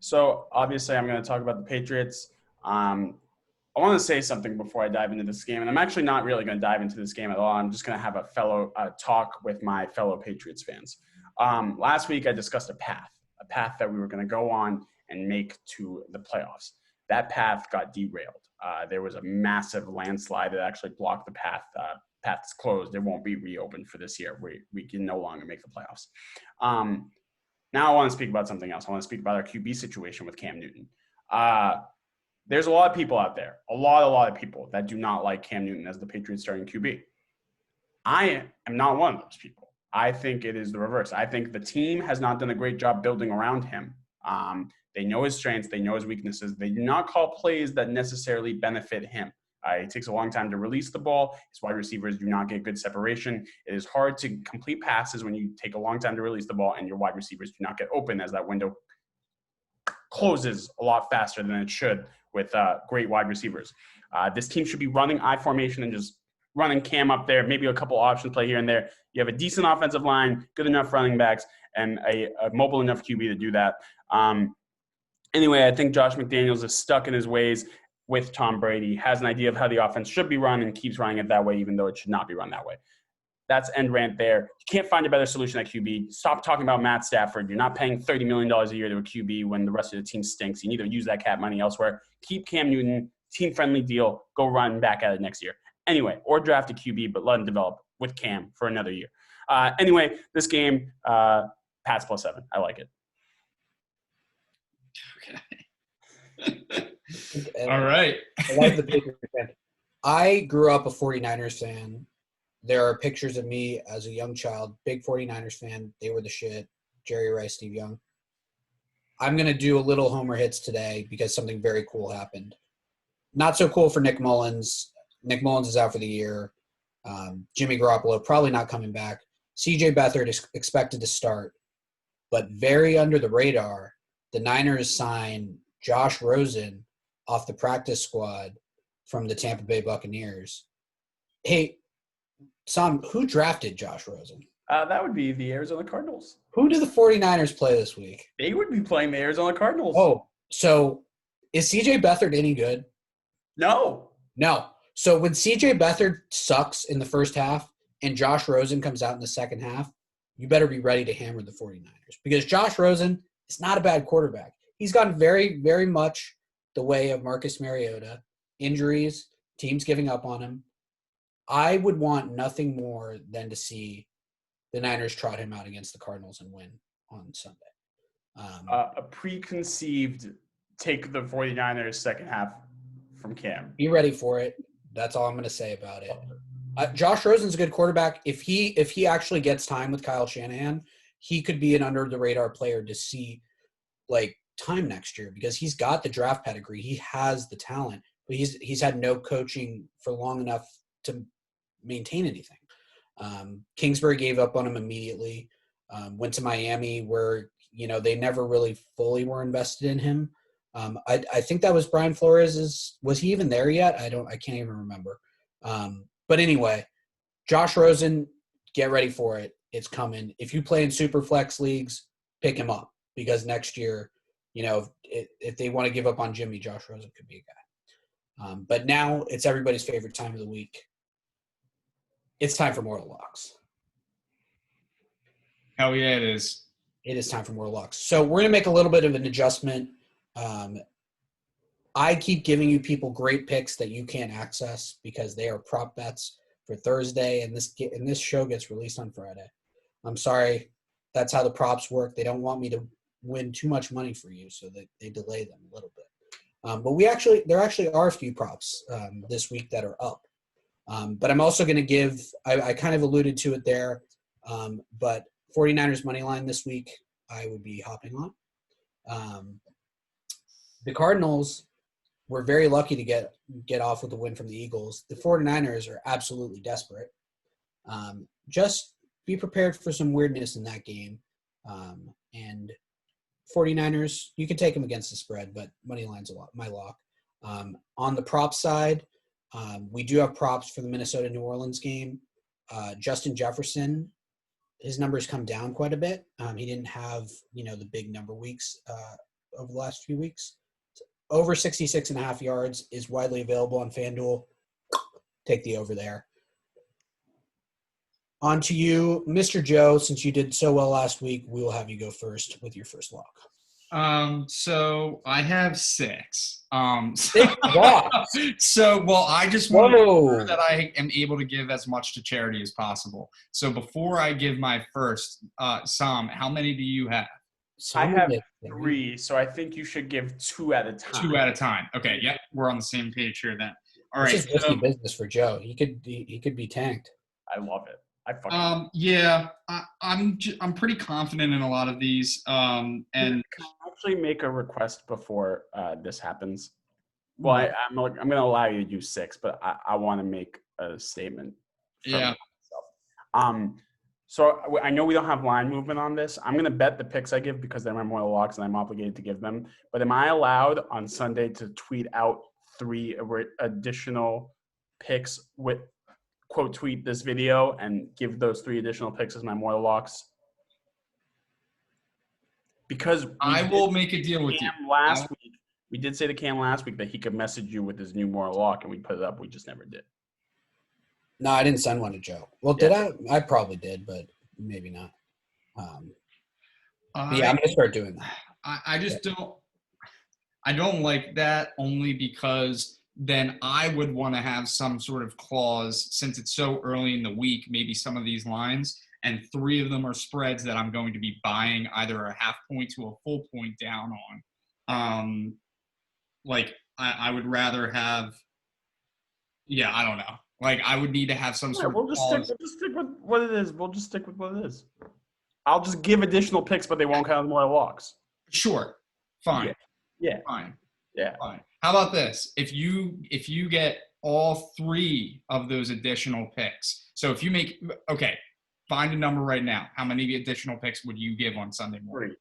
So obviously I'm going to talk about the Patriots. I want to say something before I dive into this game, and I'm actually not really going to dive into this game at all. I'm just going to have a talk with my fellow Patriots fans. Last week I discussed a path that we were going to go on and make to the playoffs. That path got derailed. There was a massive landslide that actually blocked the path. Path's closed. It won't be reopened for this year. We can no longer make the playoffs. Now I want to speak about something else. I want to speak about our QB situation with Cam Newton. There's a lot of people out there, a lot of people that do not like Cam Newton as the Patriots starting QB. I am not one of those people. I think it is the reverse. I think the team has not done a great job building around him. They know his strengths. They know his weaknesses. They do not call plays that necessarily benefit him. It takes a long time to release the ball. His wide receivers do not get good separation. It is hard to complete passes when you take a long time to release the ball and your wide receivers do not get open, as that window closes a lot faster than it should with great wide receivers. This team should be running I formation and just running Cam up there, maybe a couple options play here and there. You have a decent offensive line, good enough running backs, and a mobile enough QB to do that. Anyway, I think Josh McDaniels is stuck in his ways with Tom Brady, has an idea of how the offense should be run and keeps running it that way, even though it should not be run that way. That's end rant there. You can't find a better solution at QB. Stop talking about Matt Stafford. You're not paying $30 million a year to a QB when the rest of the team stinks. You need to use that cap money elsewhere. Keep Cam Newton, team-friendly deal. Go run back at it next year. Anyway, or draft a QB, but let him develop with Cam for another year. Anyway, this game, Pats +7. I like it. Okay. All right. I love the Patriots fan. I grew up a 49ers fan. There are pictures of me as a young child, big 49ers fan. They were the shit. Jerry Rice, Steve Young. I'm going to do a little homer hits today because something very cool happened. Not so cool for Nick Mullins. Nick Mullins is out for the year. Jimmy Garoppolo probably not coming back. CJ Beathard is expected to start. But very under the radar, the Niners sign Josh Rosen off the practice squad from the Tampa Bay Buccaneers. Hey, Sam, who drafted Josh Rosen? That would be the Arizona Cardinals. Who do the 49ers play this week? They would be playing the Arizona Cardinals. Oh, so is CJ Beathard any good? No. So when CJ Beathard sucks in the first half and Josh Rosen comes out in the second half, you better be ready to hammer the 49ers because Josh Rosen is not a bad quarterback. He's gone very, very much the way of Marcus Mariota. Injuries, teams giving up on him. I would want nothing more than to see the Niners trot him out against the Cardinals and win on Sunday. A preconceived take the 49ers second half from Cam. Be ready for it. That's all I'm going to say about it. Josh Rosen's a good quarterback. If he actually gets time with Kyle Shanahan, he could be an under-the-radar player to see like time next year because he's got the draft pedigree. He has the talent, but he's had no coaching for long enough to maintain anything. Kingsbury gave up on him immediately. Went to Miami where they never really fully were invested in him. I think that was Brian Flores. Was he even there yet? I can't even remember. But anyway, Josh Rosen, get ready for it. It's coming. If you play in super flex leagues, pick him up because next year, if they want to give up on Jimmy, Josh Rosen could be a guy. But now it's everybody's favorite time of the week. It's time for Mortal Locks. Hell yeah, it is. It is time for Mortal Locks. So we're going to make a little bit of an adjustment. I keep giving you people great picks that you can't access because they are prop bets for Thursday, and this show gets released on Friday. I'm sorry. That's how the props work. They don't want me to win too much money for you, so they delay them a little bit. But there actually are a few props this week that are up. But I'm also going to give – I kind of alluded to it there, but 49ers money line this week I would be hopping on. The Cardinals were very lucky to get off with a win from the Eagles. The 49ers are absolutely desperate. Just be prepared for some weirdness in that game. And 49ers, you can take them against the spread, but money line's my lock. On the prop side, We do have props for the Minnesota-New Orleans game. Justin Jefferson, his numbers come down quite a bit. He didn't have, the big number weeks over the last few weeks. Over 66.5 yards is widely available on FanDuel. Take the over there. On to you, Mr. Joe. Since you did so well last week, we will have you go first with your first lock. So I have 6. 6 locks. Well, I just want to make Whoa. sure that I am able to give as much to charity as possible. So before I give my first, Sam, how many do you have? I have 3, so I think you should give 2 at a time. 2 at a time. Okay, yep, we're on the same page here then. All right. This is risky business for Joe. He could be tanked. I love it. I fucking yeah, I'm pretty confident in a lot of these. And can I actually make a request before this happens? Well, I'm going to allow you to do 6, but I want to make a statement. Yeah. Myself. So I know we don't have line movement on this. I'm going to bet the picks I give because they're my more locks and I'm obligated to give them. But am I allowed on Sunday to tweet out 3 additional picks with quote tweet this video and give those 3 additional picks as my more locks? Because I will make a deal with you. Last week, we did say to Cam last week that he could message you with his new more lock and we put it up. We just never did. No, I didn't send one to Joe. Well, did I? I probably did, but maybe not. I'm going to start doing that. I just don't. I don't like that only because then I would want to have some sort of clause since it's so early in the week, maybe some of these lines, and 3 of them are spreads that I'm going to be buying either a half point to a full point down on. I would rather have, I don't know. I would need to have some sort of clause. We'll just stick with what it is. We'll just stick with what it is. I'll just give additional picks, but they won't count as more locks. Sure. Fine. Yeah. Fine. Yeah. Fine. How about this? If you get all 3 of those additional picks, so if you find a number right now. How many additional picks would you give on Sunday morning?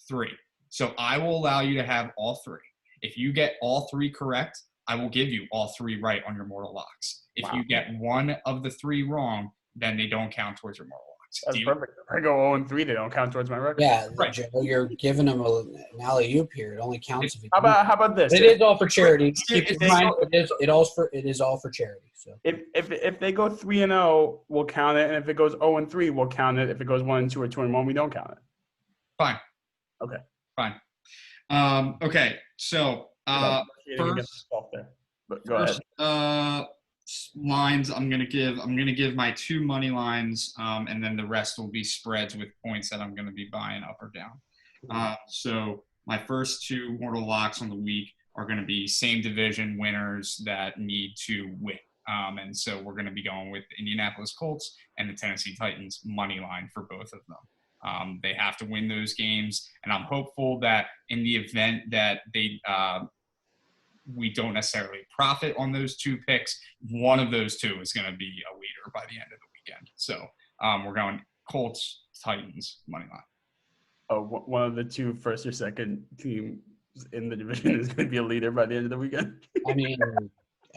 3. So I will allow you to have all 3. If you get all 3 correct, I will give you all 3 right on your mortal locks. If you get one of the 3 wrong, then they don't count towards your mortal locks. That's perfect. If I go 0-3, they don't count towards my record. Yeah, right. Joe, you're giving him an alley-oop here. It only counts if you. How about this? It is all for charity. Keep in mind, it is all for charity. So if they go 3-0, we'll count it, and if it goes 0-3, we'll count it. If it goes 1-2 or 2-1, we don't count it. Fine. Okay. Fine. Okay. So first lines I'm gonna give my 2 money lines, and then the rest will be spreads with points that I'm gonna be buying up or down. So my first 2 mortal locks on the week are gonna be same division winners that need to win. And so we're gonna be going with the Indianapolis Colts and the Tennessee Titans money line for both of them. They have to win those games, and I'm hopeful that in the event that we don't necessarily profit on those 2 picks, one of those 2 is going to be a leader by the end of the weekend. So we're going Colts, Titans, money line. Oh, one of the 2 first or second teams in the division is going to be a leader by the end of the weekend. I mean,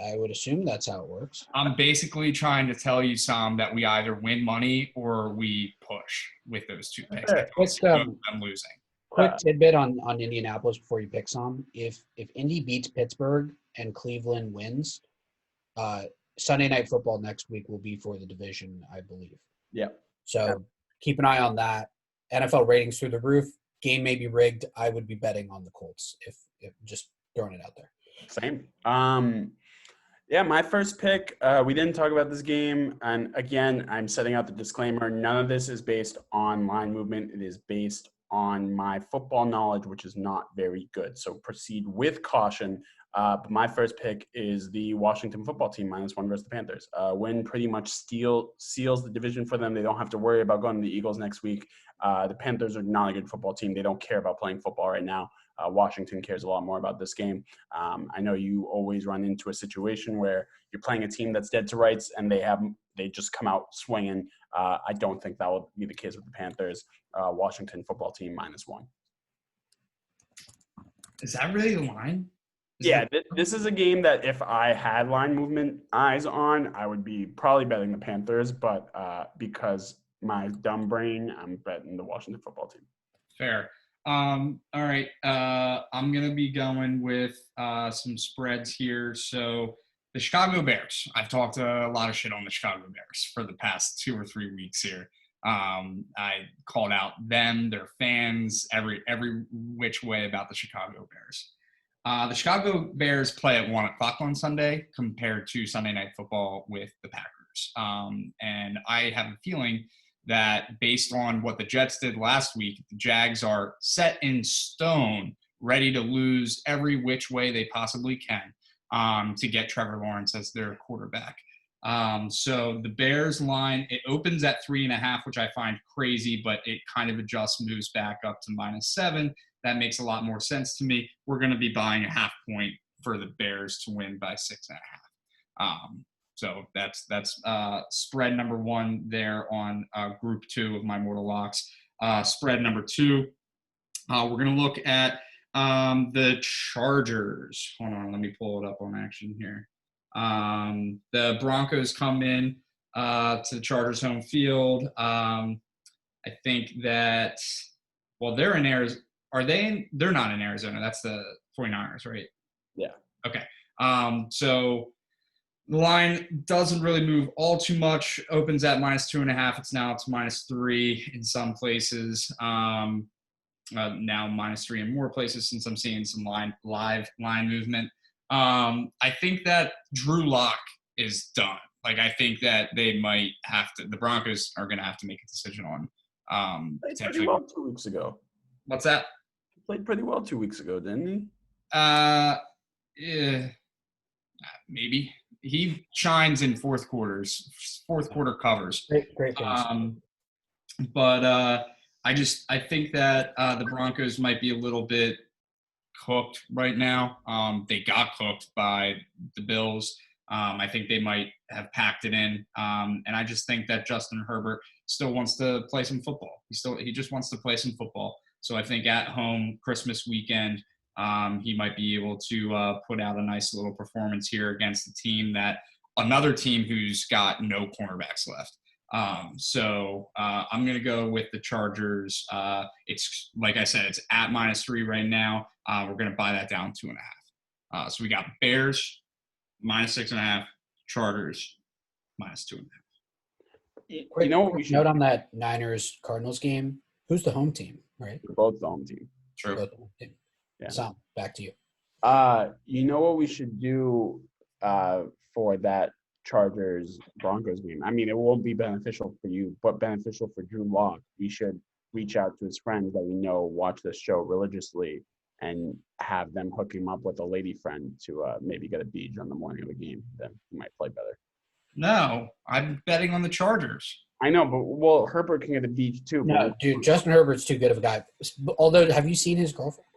I would assume that's how it works. I'm basically trying to tell you, Sam, that we either win money or we push with those 2 picks. I'm losing. Quick tidbit on Indianapolis before you pick some. If Indy beats Pittsburgh and Cleveland wins, Sunday Night Football next week will be for the division, I believe. Yeah. So keep an eye on that. NFL ratings through the roof. Game may be rigged. I would be betting on the Colts if just throwing it out there. Same. My first pick, we didn't talk about this game. And again, I'm setting out the disclaimer. None of this is based on line movement. It is based on my football knowledge, which is not very good. So proceed with caution. But my first pick is the Washington football team -1 versus the Panthers. Win pretty much seals the division for them. They don't have to worry about going to the Eagles next week. The Panthers are not a good football team. They don't care about playing football right now. Washington cares a lot more about this game. I know you always run into a situation where you're playing a team that's dead to rights and they just come out swinging. I don't think that will be the case with the Panthers. Washington football team -1. Is that really the line? Yeah, this is a game that if I had line movement eyes on, I would be probably betting the Panthers, but because my dumb brain, I'm betting the Washington football team. Fair. All right. I'm gonna be going with some spreads here. So the Chicago Bears. I've talked a lot of shit on the Chicago Bears for the past 2 or 3 weeks here. I called out them, their fans, every which way about the Chicago Bears. The Chicago Bears play at 1 o'clock on Sunday compared to Sunday Night Football with the Packers. And I have a feeling that based on what the Jets did last week, the Jags are set in stone, ready to lose every which way they possibly can to get Trevor Lawrence as their quarterback. So the Bears line, it opens at 3.5, which I find crazy, but it kind of adjusts, moves back up to -7. That makes a lot more sense to me. We're going to be buying a 0.5 point for the Bears to win by 6.5. So that's spread number 1 there on group 2 of my mortal locks. Spread number 2, we're going to look at the Chargers. Hold on, let me pull it up on action here. The Broncos come in to the Chargers home field. I think that, well, they're in Arizona. Are they in? They're not in Arizona. That's the 49ers, right? Yeah. Okay. So the line doesn't really move all too much. Opens at -2.5. It's now up to -3 in some places. Now -3 in more places since I'm seeing some live line movement. I think that Drew Lock is done. Like, I think that they might have to. The Broncos are going to have to make a decision on Played pretty potentially. well 2 weeks ago. What's that? He played pretty well 2 weeks ago, didn't he? Yeah, maybe he shines in fourth quarter covers. Great things. But I think that the Broncos might be a little bit cooked right now. They got cooked by the Bills. I think they might have packed it in. And I just think that Justin Herbert still wants to play some football. He just wants to play some football. So I think at home, Christmas weekend, he might be able to put out a nice little performance here against another team who's got no cornerbacks left. So I'm going to go with the Chargers. It's, like I said, it's at -3 right now. We're going to buy that down 2.5. So we got Bears -6.5, Chargers -2.5. Quick, You know what we should note on that Niners-Cardinals game? Who's the home team, right? do? Both the home team. True. Both the home team. Yeah. Sam, back to you. You know what we should do for that Chargers Broncos game? I mean, it won't be beneficial for you, but beneficial for Drew Lock. We should reach out to his friends that we know watch this show religiously and have them hook him up with a lady friend to maybe get a beach on the morning of the game. Then he might play better. No, I'm betting on the Chargers. I know, but well, Herbert can get a beach too. No, dude, Justin Herbert's too good of a guy. Although, have you seen his girlfriend?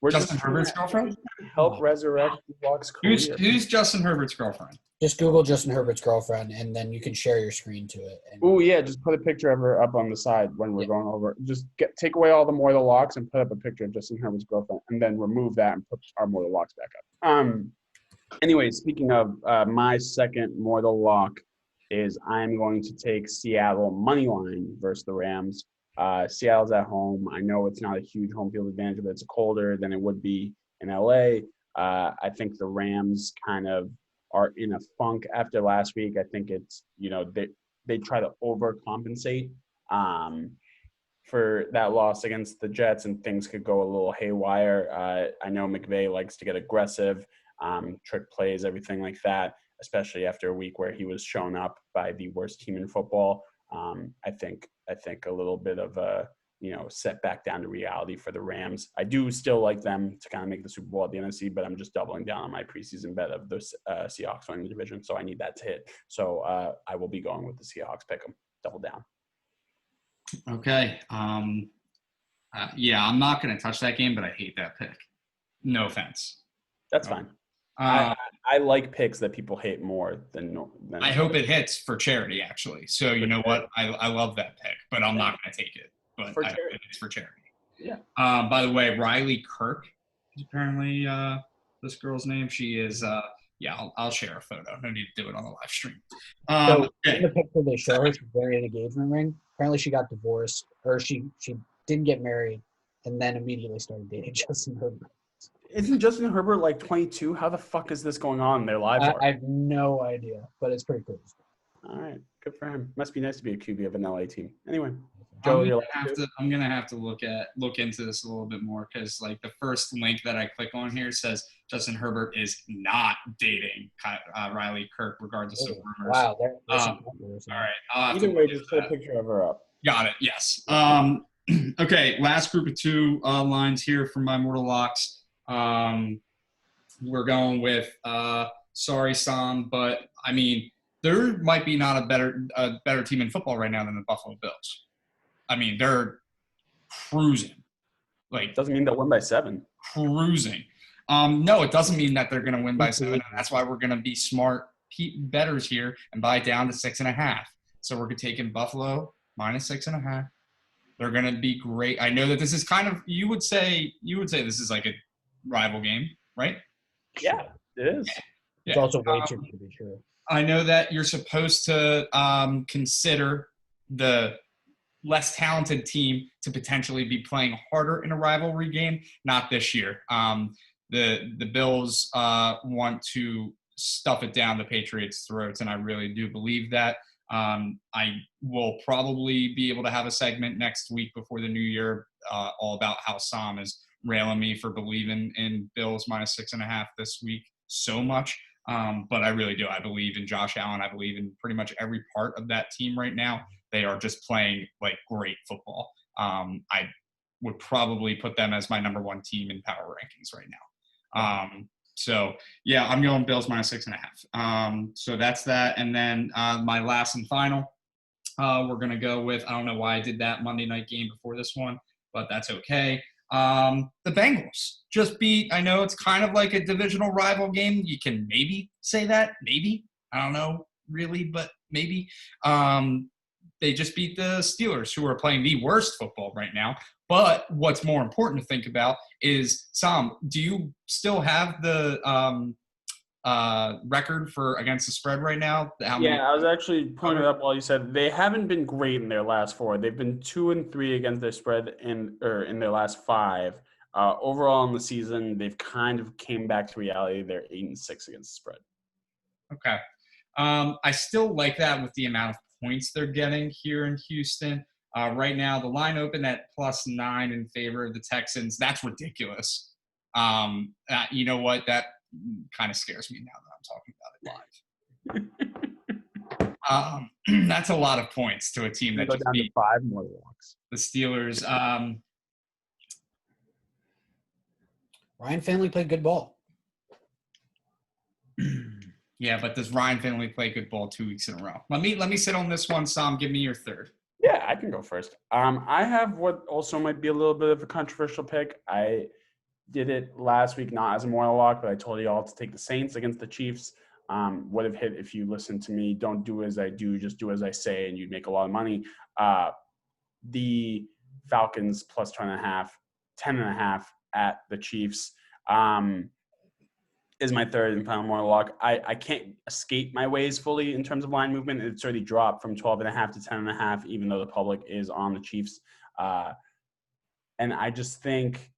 We're Justin just Herbert's girlfriend? help resurrect Lock's career. Who's Justin Herbert's girlfriend? Just Google Justin Herbert's girlfriend, and then you can share your screen to it. Oh yeah, just put a picture of her up on the side when we're going over. Just take away all the mortal locks and put up a picture of Justin Herbert's girlfriend, and then remove that and put our mortal locks back up. Anyway, speaking of my second mortal lock is I'm going to take Seattle money line versus the Rams. Seattle's at home. I know it's not a huge home field advantage, but it's colder than it would be in LA. I think the Rams kind of are in a funk after last week. I think it's, they try to overcompensate for that loss against the Jets, and things could go a little haywire. I know McVay likes to get aggressive, trick plays, everything like that, especially after a week where he was shown up by the worst team in football. I think a little bit of a set back down to reality for the Rams. I do still like them to kind of make the Super Bowl at the NFC, but I'm just doubling down on my preseason bet of the Seahawks winning the division, so I need that to hit. So I will be going with the Seahawks. Pick them, double down. Okay. Yeah, I'm not going to touch that game, but I hate that pick. No offense. That's fine. I like picks that people hate more than I hope it hits for charity, actually. So you know what? I love that pick, but I'm not going to take it. But it's for charity. Yeah. By the way, Riley Kirk apparently this girl's name. She is yeah, I'll share a photo. No need to do it on the live stream. So in Okay. the picture they show her, she's wearing an engagement ring. Apparently she got divorced, or she didn't get married, and then immediately started dating Justin Herbert. Isn't Justin Herbert like 22? How the fuck is this going on in their lives? I have no idea, but it's pretty cool. All right, good for him. Must be nice to be a QB of an LA team. Anyway, Joe, I'm gonna have to look into this a little bit more because like the first link that I click on here says Justin Herbert is not dating Riley Kirk, regardless of rumors. Wow, there's some All right. I'll have either to way, look just into put a that. picture of her up. Got it. Yes. Okay. Last group of two lines here from my Mortal Locks. We're going with sorry, Sam, but I mean there might be not a better team in football right now than the Buffalo Bills. I mean they're cruising, like Doesn't mean they'll win by 7. cruising. No, it doesn't mean that they're going to win by 7. And that's why we're going to be smart bettors here and buy down to 6.5. So we're taking Buffalo minus 6.5. They're going to be great. I know that this is kind of you would say this is like a rival game, right? Yeah, it is. It's also way too good to be true. I know that you're supposed to consider the less talented team to potentially be playing harder in a rivalry game. Not this year. The Bills want to stuff it down the Patriots' throats, and I really do believe that. I will probably be able to have a segment next week before the new year all about how Sam is railing me for believing in Bills minus 6.5 this week so much. But I really do. I believe in Josh Allen. I believe in pretty much every part of that team right now. They are just playing like great football. I would probably put them as my number one team in power rankings right now. So yeah, I'm going Bills minus 6.5. So that's that. And then my last and final, we're going to go with, I don't know why I did that Monday night game before this one, but that's okay. The Bengals just beat, I know it's kind of like a divisional rival game. You can maybe say that, maybe. I don't know really, but maybe. They just beat the Steelers, who are playing the worst football right now. But what's more important to think about is, Sam, do you still have the record for against the spread right now? I was actually pulling it up while you said they haven't been great in their last 4. They've been 2-3 against their spread in their last 5. Overall in the season, they've kind of came back to reality. They're 8-6 against the spread. Okay. I still like that with the amount of points they're getting here in Houston. Right now, the line opened at +9 in favor of the Texans. That's ridiculous. You know what? That kind of scares me now that I'm talking about it live. That's a lot of points to a team that just beat 5 more walks. The Steelers. Ryan Finley played good ball. Yeah, but does Ryan Finley play good ball 2 weeks in a row? Let me sit on this one, Sam. Give me your third. Yeah, I can go first. I have what also might be a little bit of a controversial pick. I did it last week, not as a moral lock, but I told you all to take the Saints against the Chiefs. Would have hit if you listened to me. Don't do as I do, just do as I say, and you'd make a lot of money. The Falcons plus 10.5 at the Chiefs. Is my third and final moral lock. I can't escape my ways fully in terms of line movement. It's already dropped from 12.5 to 10.5, even though the public is on the Chiefs. And I just think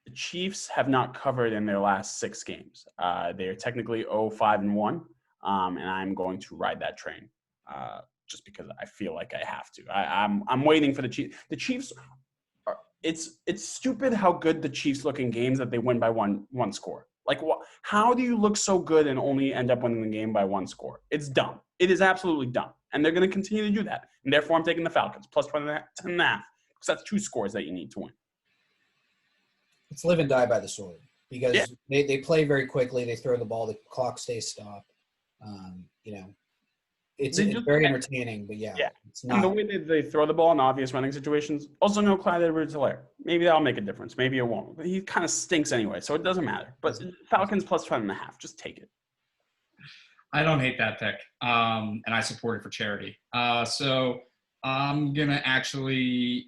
the Chiefs have not covered in their last 6 games. They are technically 0-5-1, and I'm going to ride that train just because I feel like I have to. I'm waiting for the Chiefs. The Chiefs are, it's stupid how good the Chiefs look in games that they win by one score. Like, how do you look so good and only end up winning the game by 1 score? It's dumb. It is absolutely dumb. And they're going to continue to do that. And therefore, I'm taking the Falcons plus 10.5, because that's 2 scores that you need to win. It's live and die by the sword because they play very quickly. They throw the ball. The clock stays stopped. It's very entertaining, but it's not. And the way that they throw the ball in obvious running situations, also no Clyde Edwards-Helaire. Maybe that'll make a difference. Maybe it won't. But he kind of stinks anyway, so it doesn't matter. But Falcons plus 10.5, just take it. I don't hate that pick, and I support it for charity. So I'm going to actually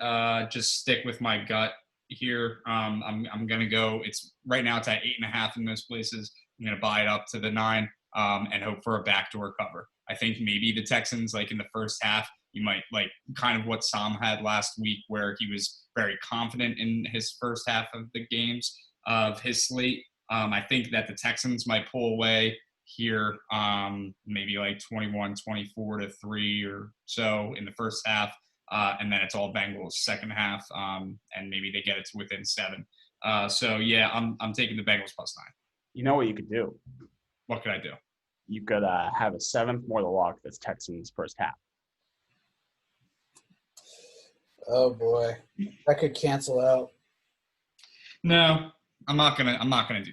just stick with my gut here. I'm gonna go. It's right now. It's at 8.5 in most places. I'm gonna buy it up to the 9 and hope for a backdoor cover. I think maybe the Texans, like in the first half, you might like kind of what Sam had last week, where he was very confident in his first half of the games of his slate. I think that the Texans might pull away here, maybe like 21-24-3 or so in the first half. And then it's all Bengals second half, and maybe they get it to within 7. So yeah, I'm taking the Bengals +9. You know what you could do? What could I do? You could have a 7th more the lock that's Texans first half. Oh boy, that could cancel out. No, I'm not gonna do that. I'm not gonna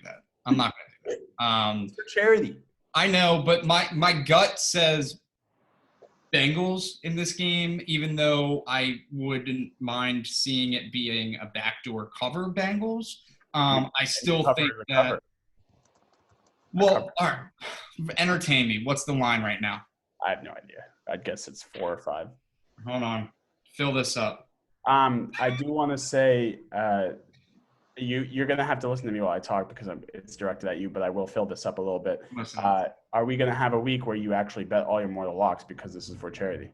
do that. For charity. I know, but my gut says Bengals in this game, even though I wouldn't mind seeing it being a backdoor cover Bengals. I still think that. Well, all right. Entertain me. What's the line right now? I have no idea. I'd guess it's 4 or 5. Hold on. Fill this up. I do want to say you're going to have to listen to me while I talk because it's directed at you, but I will fill this up a little bit. Listen. Are we going to have a week where you actually bet all your mortal locks because this is for charity?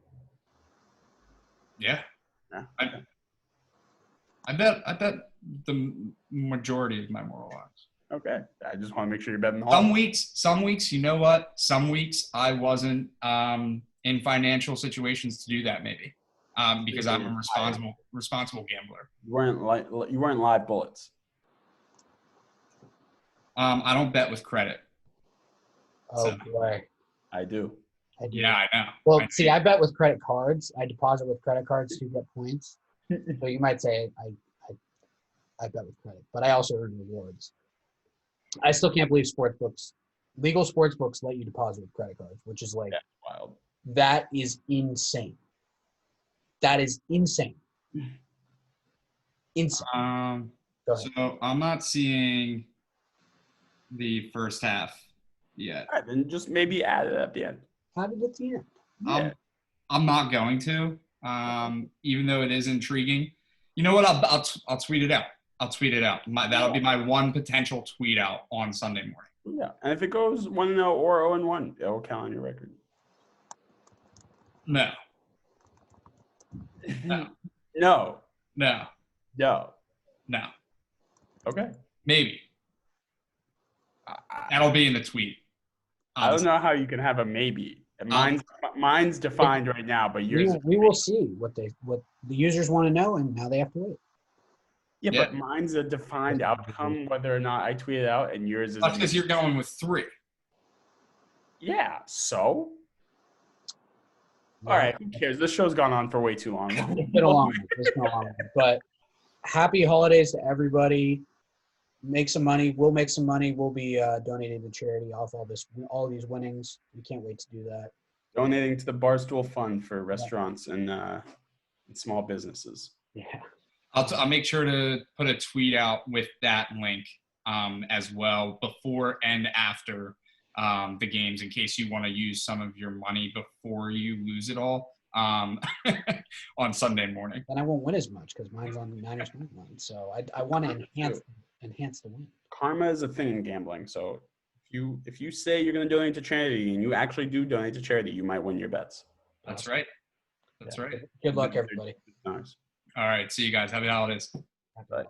Yeah. Yeah. I bet the majority of my moral locks. Okay. I just want to make sure you're betting all. Some weeks, you know what? Some weeks I wasn't in financial situations to do that maybe. Because I'm a responsible gambler. You weren't live bullets. I don't bet with credit. Oh So. boy, I do. I do. Yeah, I know. Well, see, I bet with credit cards. I deposit with credit cards to get points. So you might say I bet with credit, but I also earn rewards. I still can't believe legal sports books let you deposit with credit cards, which is like Wild. that is insane. That is insane. Insane. Go ahead. So I'm not seeing the first half yet. All right, then just maybe add it at the end. How did it at the end? Yeah. I'm not going to, even though it is intriguing. You know what? I'll tweet it out. I'll tweet it out. That'll be my one potential tweet out on Sunday morning. Yeah, and if it goes 1-0 or 0-1, it will count on your record. No. No. Okay. Maybe. That'll be in the tweet. I don't know how you can have a maybe. Mine's defined right now, but yours. We will see what the users want to know, and now they have to wait. Yeah, but mine's a defined outcome, whether or not I tweet it out, and yours is. That's because you're going with 3. Yeah. So. All right. Who cares? This show's gone on for way too long. It's been a long one. But happy holidays to everybody. Make some money. We'll make some money. We'll be donating to charity off all these winnings. We can't wait to do that. Donating to the Barstool Fund for restaurants and small businesses. Yeah. I'll make sure to put a tweet out with that link as well before and after the games in case you want to use some of your money before you lose it all on Sunday morning. Then I won't win as much because mine's on the Niners money line. So I want to enhance the win. Karma is a thing in gambling. So if you say you're going to donate to charity and you actually do donate to charity, you might win your bets. That's right. That's right. Good luck, everybody. Nice. All right. See you guys. Happy holidays. Bye.